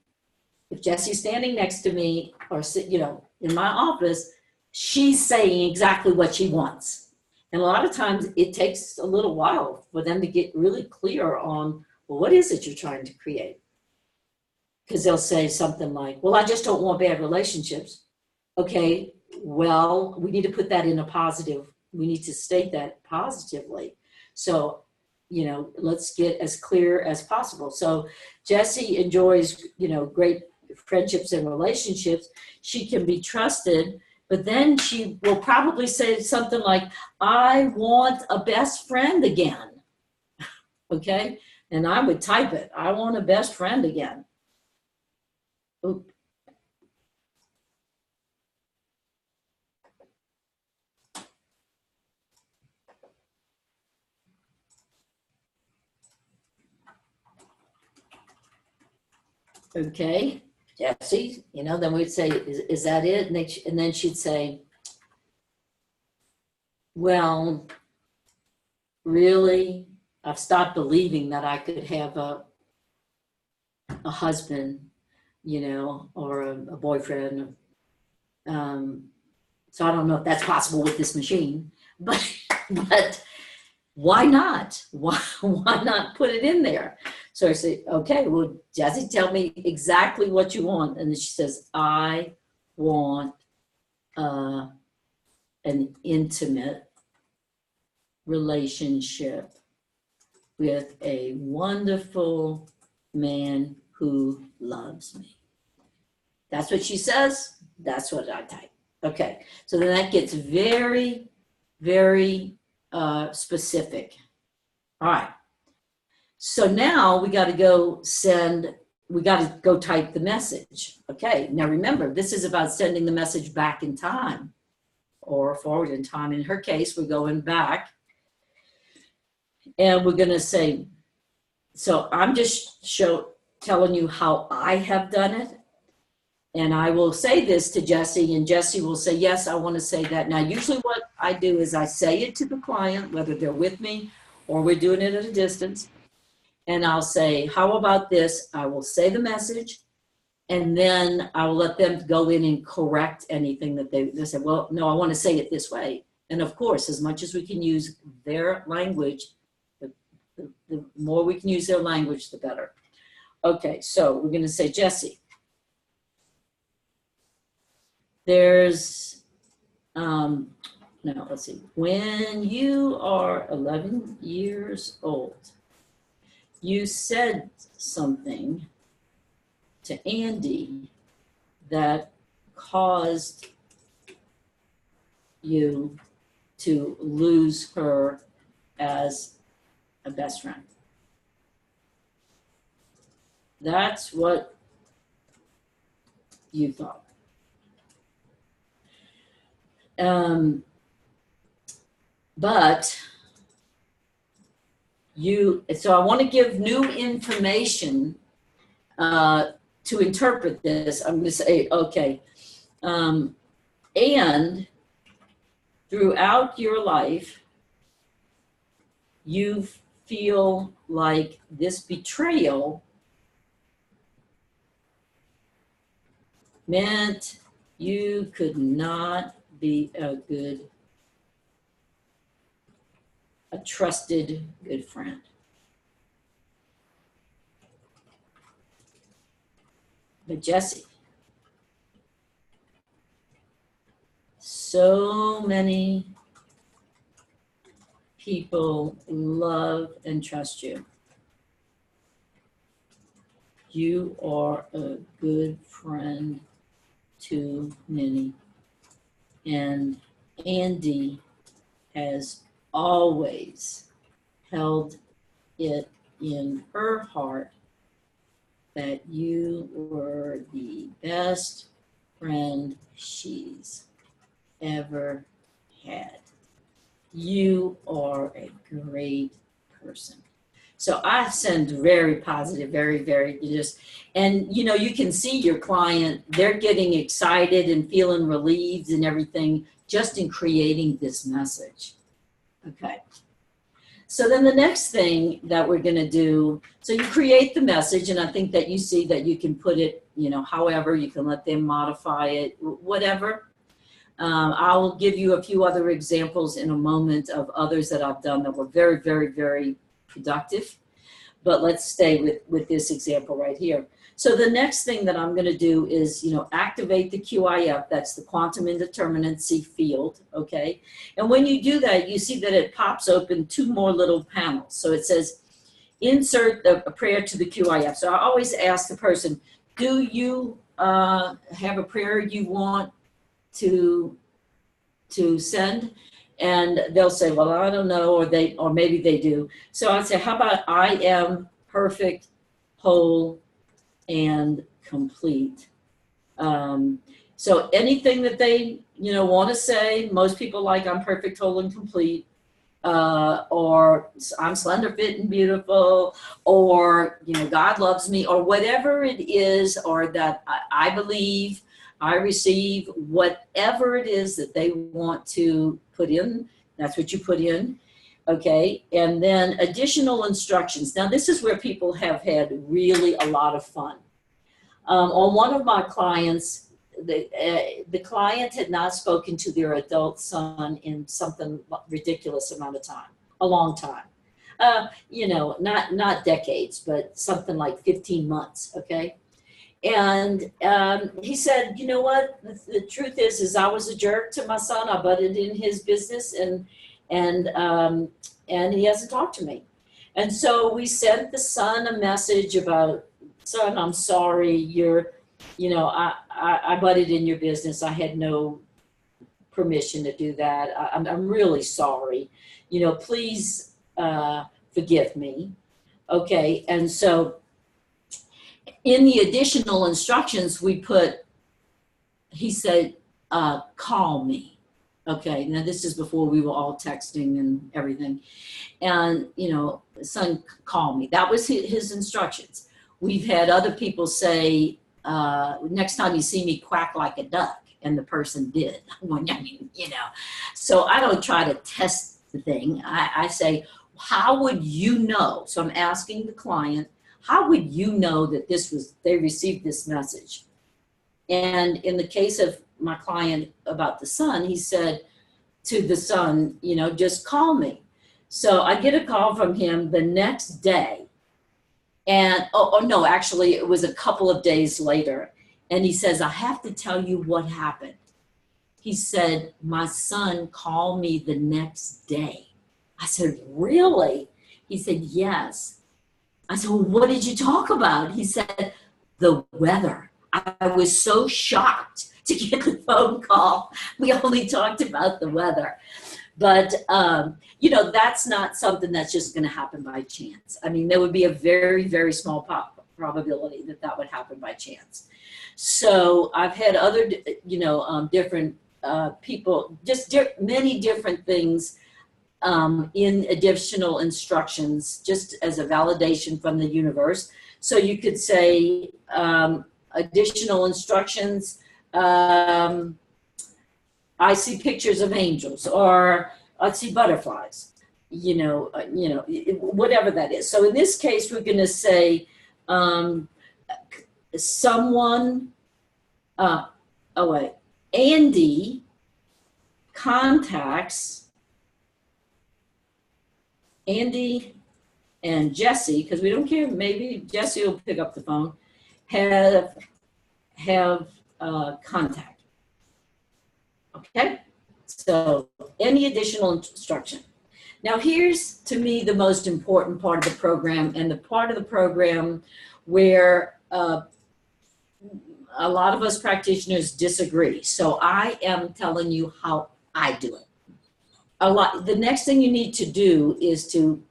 if Jessie's standing next to me or, you know, in my office, she's saying exactly what she wants. And a lot of times it takes a little while for them to get really clear on, well, what is it you're trying to create? Because they'll say something like, well, I just don't want bad relationships. Okay, well, we need to put that in a positive. We need to state that positively. So, you know, let's get as clear as possible. So Jessie enjoys, you know, great friendships and relationships. She can be trusted, but then she will probably say something like, I want a best friend again. Okay, and I would type it, I want a best friend again. Oop. Okay, Jessie, you know, then we'd say, is that it? And then she'd say, well, really, I've stopped believing that I could have a husband, you know, or a boyfriend. So I don't know if that's possible with this machine, but why not? Why not put it in there? So I say, okay, well, Jessie, tell me exactly what you want. And then she says, I want an intimate relationship with a wonderful man who loves me. That's what she says. That's what I type. Okay, so then that gets very very specific. All right. So now we got to go type the message. Okay. Now remember, this is about sending the message back in time or forward in time. In her case, we're going back and we're going to say, so I'm just telling you how I have done it. And I will say this to Jesse, and Jesse will say, yes, I want to say that. Now, usually what I do is I say it to the client, whether they're with me or we're doing it at a distance. And I'll say, how about this? I will say the message, and then I will let them go in and correct anything that they say, well, no, I want to say it this way. And of course, as much as we can use their language, the more we can use their language, the better. Okay, so we're going to say, Jesse, there's, now let's see, when you are 11 years old, you said something to Andy that caused you to lose her as a best friend. That's what you thought. But so I want to give new information to interpret this. I'm going to say, okay, and throughout your life, you feel like this betrayal meant you could not be a trusted good friend. But Jesse, so many people love and trust you. You are a good friend to many. And Andy has always held it in her heart that you were the best friend she's ever had. You are a great person. So I send very positive, very, very just, and you can see your client, they're getting excited and feeling relieved and everything just in creating this message. Okay. So then the next thing that we're going to do, so you create the message, and I think that you see that you can put it, however, you can let them modify it, whatever. I'll give you a few other examples in a moment of others that I've done that were very, very, very productive. But let's stay with this example right here. So the next thing that I'm going to do is, activate the QIF, that's the quantum indeterminacy field, okay? And when you do that, you see that it pops open two more little panels. So it says, insert a prayer to the QIF. So I always ask the person, do you have a prayer you want to send? And they'll say, well, I don't know, or maybe they do. So I'd say, how about I am perfect, whole, and complete. So anything that they, want to say, most people like I'm perfect, whole, and complete, or I'm slender, fit, and beautiful, or, God loves me, or whatever it is, or that I believe, I receive, whatever it is that they want to put in, that's what you put in. Okay, and then additional instructions. Now, this is where people have had really a lot of fun. On one of my clients, the client had not spoken to their adult son in something ridiculous amount of time, a long time. Not decades, but something like 15 months, okay? And he said, you know what, the truth is I was a jerk to my son. I butted in his business, and he hasn't talked to me. And so we sent the son a message about, son, I'm sorry, I butted in your business. I had no permission to do that. I'm really sorry. You know, please forgive me. Okay, and so in the additional instructions we put, he said, call me. Okay, now this is before we were all texting and everything. And, you know, son, call me. That was his instructions. We've had other people say, next time you see me, quack like a duck. And the person did. I mean, you know, so I don't try to test the thing. I say, how would you know? So I'm asking the client, how would you know that they received this message? And in the case of my client about the son, he said to the son, you know, just call me. So I get a call from him the next day. And, oh no, actually it was a couple of days later. And he says, I have to tell you what happened. He said, my son called me the next day. I said, really? He said, yes. I said, well, what did you talk about? He said, the weather. I was so shocked to get the phone call. We only talked about the weather. But, you know, that's not something that's just going to happen by chance. I mean, there would be a very, very small probability that that would happen by chance. So I've had other, you know, different people, just many different things in additional instructions, just as a validation from the universe. So you could say additional instructions, I see pictures of angels, or I see butterflies, you know, whatever that is. So in this case, we're going to say someone, Andy contacts Andy and Jesse, because we don't care, maybe Jesse will pick up the phone, have contact. Okay, so any additional instruction. Now here's, to me, the most important part of the program, and the part of the program where a lot of us practitioners disagree. So I am telling you how I do it. The next thing you need to do is you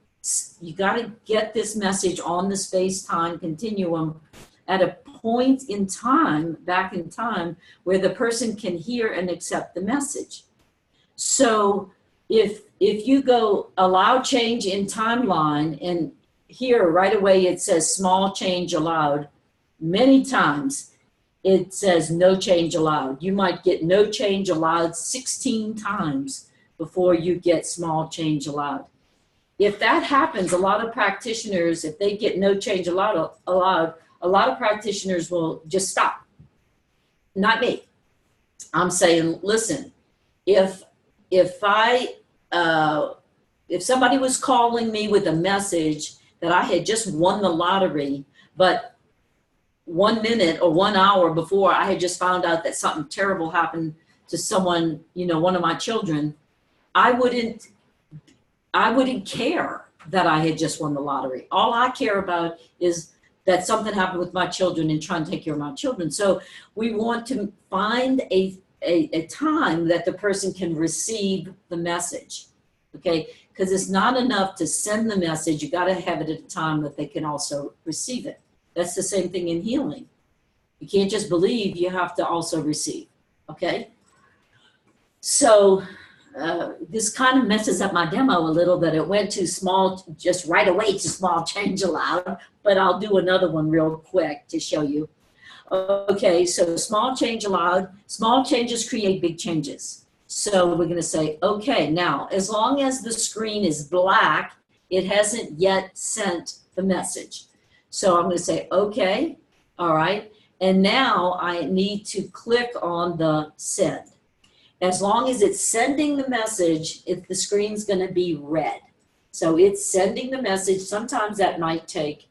got to get this message on the space-time continuum at a point in time, back in time, where the person can hear and accept the message. So if you go allow change in timeline, and here right away it says small change allowed, many times it says no change allowed. You might get no change allowed 16 times before you get small change allowed. If that happens, a lot of practitioners, if they get no change allowed, a lot of practitioners will just stop. Not me. I'm saying, listen, if somebody was calling me with a message that I had just won the lottery, but 1 minute or 1 hour before I had just found out that something terrible happened to someone, you know, one of my children, I wouldn't care that I had just won the lottery. All I care about is that something happened with my children and trying to take care of my children. So we want to find a time that the person can receive the message, okay? Because it's not enough to send the message. You got to have it at a time that they can also receive it. That's the same thing in healing. You can't just believe, you have to also receive, okay? So this kind of messes up my demo a little, that it went to small, just right away to small change allowed, but I'll do another one real quick to show you. Okay, so small change allowed, small changes create big changes. So we're going to say, okay, now, as long as the screen is black, it hasn't yet sent the message. So I'm going to say, okay, all right, and now I need to click on the send. As long as it's sending the message, the screen's going to be red. So it's sending the message. Sometimes that might take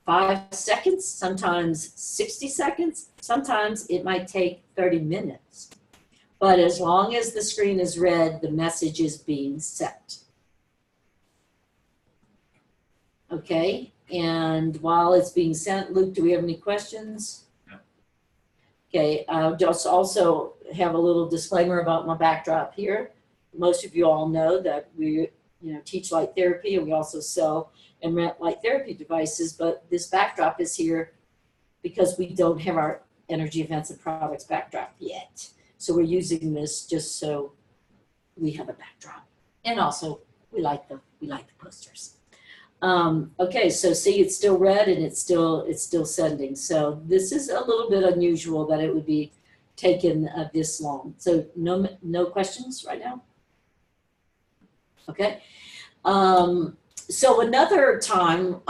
5 seconds, sometimes 60 seconds, sometimes it might take 30 minutes. But as long as the screen is red, the message is being sent. Okay, and while it's being sent, Luke, do we have any questions? No. Okay, I'll just also have a little disclaimer about my backdrop here. Most of you all know that we, teach light therapy, and we also sell and rent light therapy devices, but this backdrop is here because we don't have our energy events and products backdrop yet. So we're using this just so we have a backdrop. And also we like the posters. Okay, so see, it's still red and it's still sending. So this is a little bit unusual that it would be taken this long. So no questions right now? Okay. So another time,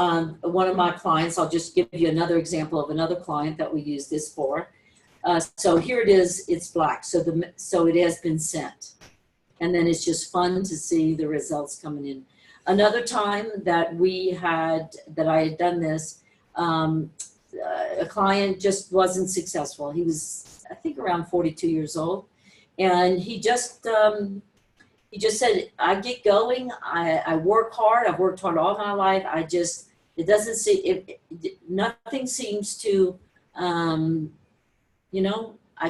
one of my clients, I'll just give you another example of another client that we use this for. So here it is, it's black. So it has been sent. And then it's just fun to see the results coming in. Another time that I had done this, a client just wasn't successful. He was, I think, around 42 years old. And he just said, I get going, I work hard, I've worked hard all my life, nothing seems to, I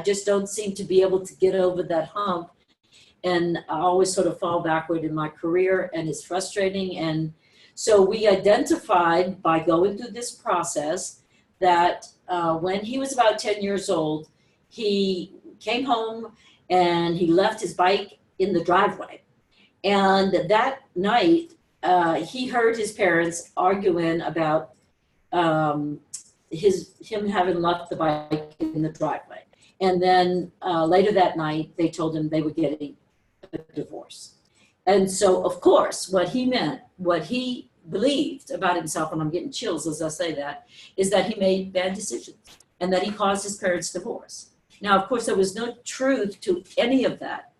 just don't seem to be able to get over that hump. And I always sort of fall backward in my career, and it's frustrating. And so we identified by going through this process that when he was about 10 years old, he came home and he left his bike in the driveway. And that night, he heard his parents arguing about him having left the bike in the driveway. And then later that night, they told him they were getting a divorce. And so, of course, what he believed about himself, and I'm getting chills as I say that, is that he made bad decisions and that he caused his parents' divorce. Now, of course, there was no truth to any of that.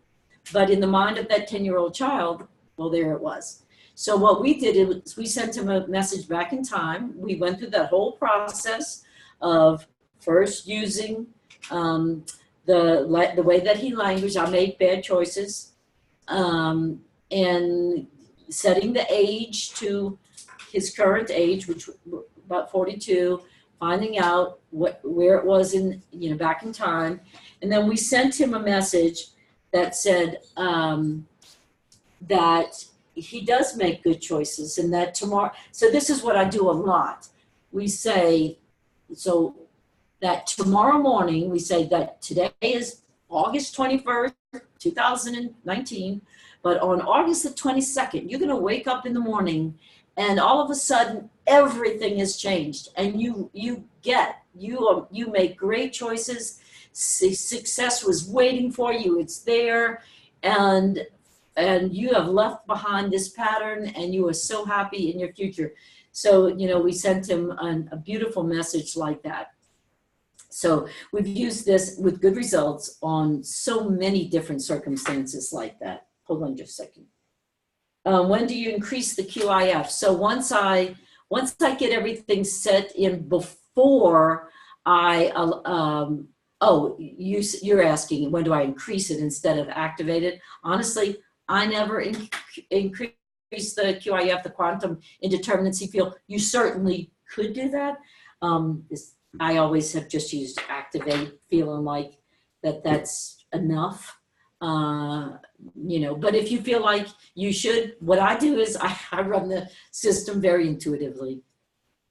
But in the mind of that 10-year-old child, well, there it was. So what we did is we sent him a message back in time. We went through that whole process of first using the way that he languaged. I made bad choices, and setting the age to his current age, which was about 42, finding out where it was in, back in time. And then we sent him a message that said that he does make good choices, and that tomorrow, so this is what I do a lot. We say, so that tomorrow morning, we say that today is August 21st, 2019, but on August the 22nd, you're going to wake up in the morning and all of a sudden everything has changed, and you make great choices. Success was waiting for you. It's there, and you have left behind this pattern, and you are so happy in your future. So, we sent him a beautiful message like that. So we've used this with good results on so many different circumstances like that. Hold on just a second. When do you increase the QIF? So once I get everything set in before you're asking when do I increase it instead of activate it? Honestly, I never increase the QIF, the quantum indeterminacy field. You certainly could do that. I always have just used activate, feeling like that's enough. But if you feel like you should, what I do is I run the system very intuitively,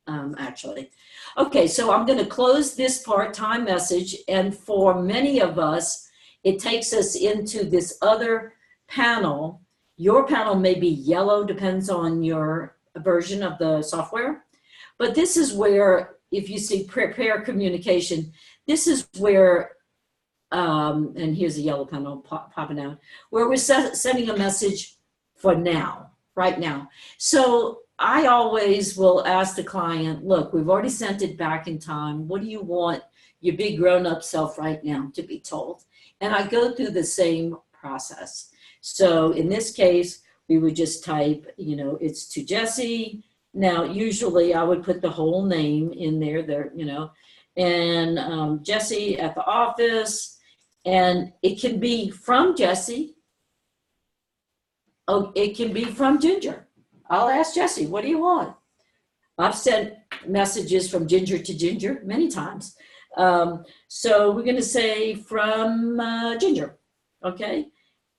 actually. Okay, so I'm going to close this part-time message, and for many of us, it takes us into this other panel. Your panel may be yellow, depends on your version of the software, but this is where, if you see prepare communication, this is where, and here's a yellow panel popping out, where we're sending a message for now, right now. So I always will ask the client, look, we've already sent it back in time. What do you want your big grown-up self right now to be told? And I go through the same process. So in this case, we would just type, it's to Jesse. Now, usually I would put the whole name in there, and Jesse at the office, and it can be from Jesse. Oh, it can be from Ginger. I'll ask Jesse, what do you want? I've sent messages from Ginger to Ginger many times. So we're going to say from Ginger, okay?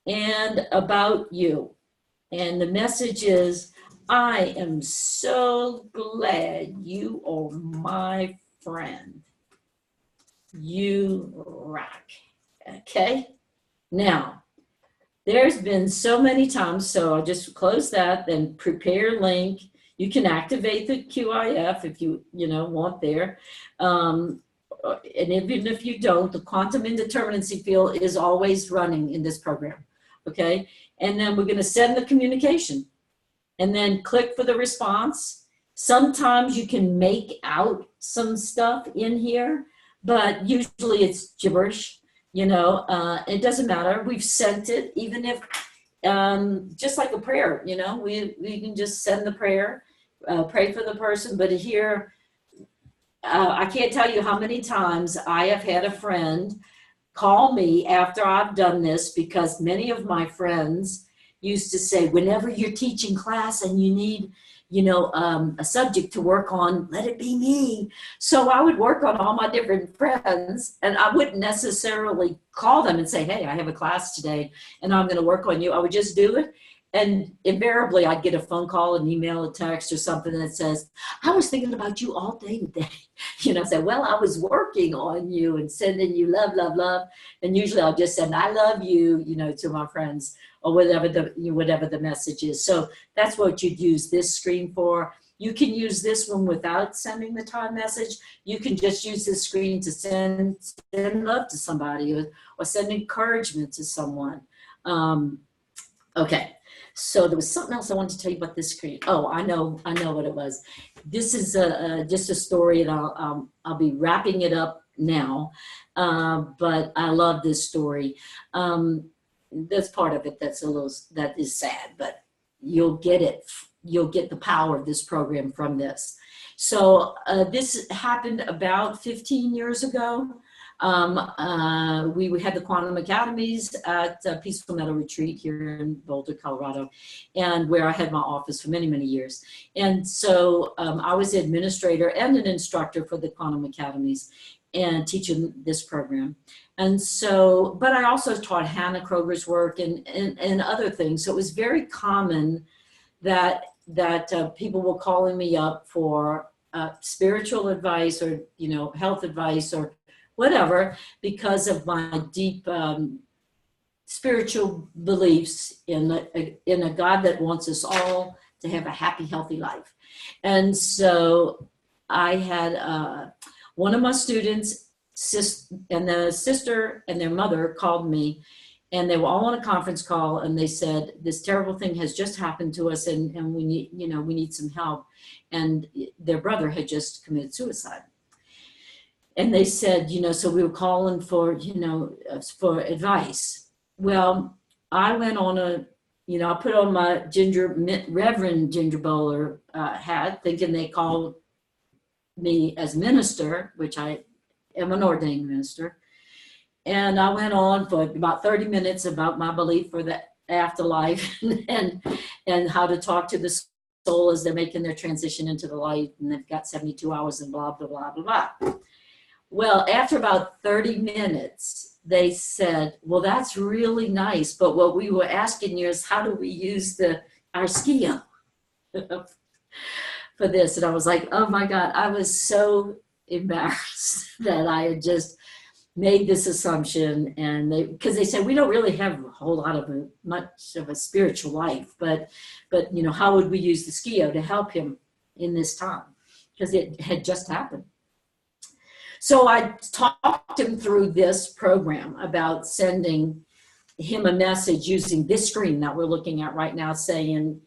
And about you. And the message is, I am so glad you are my friend. You rock. Okay? Now, there's been so many times, so I'll just close that, then prepare link. You can activate the QIF if you want there. And even if you don't, the quantum indeterminacy field is always running in this program. Okay? And then we're going to send the communication. And then click for the response. Sometimes you can make out some stuff in here, but usually it's gibberish, it doesn't matter. We've sent it, even if, just like a prayer, we can just send the prayer, pray for the person. But here, I can't tell you how many times I have had a friend call me after I've done this, because many of my friends used to say, whenever you're teaching class and you need, a subject to work on, let it be me. So I would work on all my different friends, and I wouldn't necessarily call them and say, hey, I have a class today and I'm going to work on you. I would just do it. And invariably I'd get a phone call, an email, a text or something that says, I was thinking about you all day today. Say, well, I was working on you and sending you love, love, love. And usually I'll just send, I love you, to my friends, or whatever the message is. So that's what you'd use this screen for. You can use this one without sending the time message. You can just use this screen to send love to somebody, or send encouragement to someone. Okay. So there was something else I wanted to tell you about this screen. Oh, I know what it was. This is just a story, and I'll be wrapping it up now. But I love this story. That's part of it that is sad, but you'll get it. You'll get the power of this program from this. So this happened about 15 years ago. We had the Quantum Academies at Peaceful Meadow Retreat here in Boulder, Colorado, and where I had my office for many, many years. And so I was the administrator and an instructor for the Quantum Academies and teaching this program. And so, but I also taught Hannah Kroger's work and other things. So it was very common that people were calling me up for spiritual advice, or health advice, or whatever, because of my deep spiritual beliefs in a God that wants us all to have a happy, healthy life. And so I had one of my students, and the sister and their mother called me, and they were all on a conference call, and they said, this terrible thing has just happened to us, and we need some help. And their brother had just committed suicide. And they said, so we were calling for, for advice. Well, I went on I put on my Reverend Ginger Bowler hat, thinking they called me as minister, which I am an ordained minister. And I went on for about 30 minutes about my belief for the afterlife and how to talk to the soul as they're making their transition into the light. And they've got 72 hours and blah, blah, blah, blah, blah. Well, after about 30 minutes, they said, well, that's really nice, but what we were asking you is, how do we use our SCIO for this? And I was like, oh my God, I was so embarrassed that I had just made this assumption. And because they said, we don't really have a whole lot of much of a spiritual life, but how would we use the SCIO to help him in this time? Because it had just happened. So I talked him through this program about sending him a message using this screen that we're looking at right now, saying,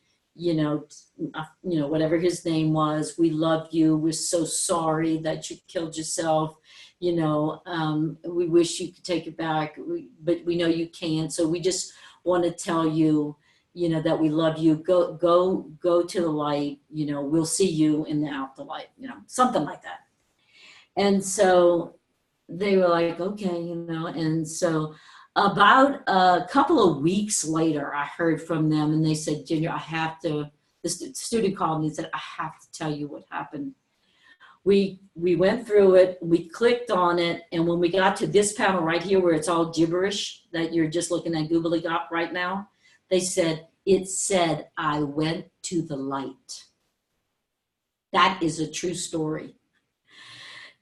whatever his name was, we love you. We're so sorry that you killed yourself. We wish you could take it back, but we know you can't. So we just want to tell you, that we love you. Go to the light. We'll see you in the afterlife. Something like that. And so they were like, okay, and so about a couple of weeks later, I heard from them, and they said, Ginger, the student called me and said, I have to tell you what happened. we went through it, we clicked on it, and when we got to this panel right here where it's all gibberish that you're just looking at googly gop right now, it said, I went to the light. That is a true story.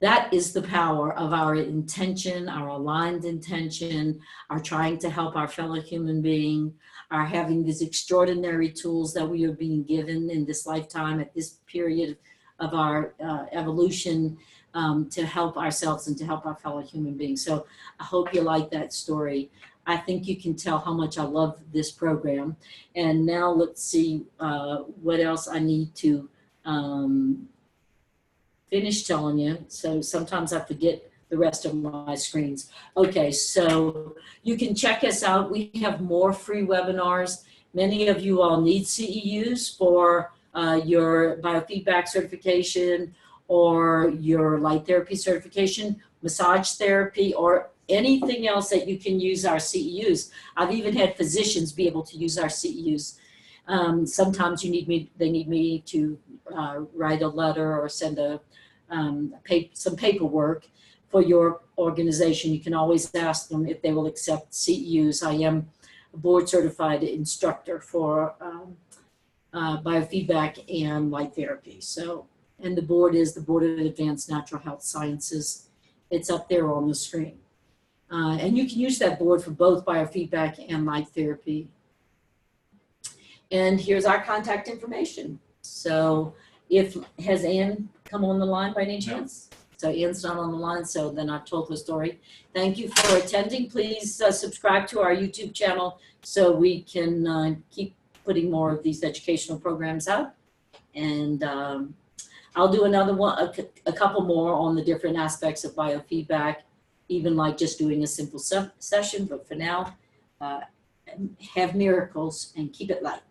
That is the power of our intention, our aligned intention, our trying to help our fellow human being, our having these extraordinary tools that we are being given in this lifetime at this period of our evolution to help ourselves and to help our fellow human beings. So I hope you like that story. I think you can tell how much I love this program. And now let's see what else I need to finish telling you. So sometimes I forget the rest of my screens. Okay, so you can check us out. We have more free webinars. Many of you all need CEUs for your biofeedback certification or your light therapy certification, massage therapy, or anything else that you can use our CEUs. I've even had physicians be able to use our CEUs. Sometimes they need me to write a letter or send some paperwork for your organization. You can always ask them if they will accept CEUs. I am a board certified instructor for biofeedback and light therapy. So, and the board is the Board of Advanced Natural Health Sciences. It's up there on the screen. And you can use that board for both biofeedback and light therapy. And here's our contact information. So has Ann come on the line by any chance? No. So Ann's not on the line, so then I've told the story. Thank you for attending. Please subscribe to our YouTube channel so we can keep putting more of these educational programs out. And I'll do another one, a couple more on the different aspects of biofeedback, even like just doing a simple session. But for now, have miracles and keep it light.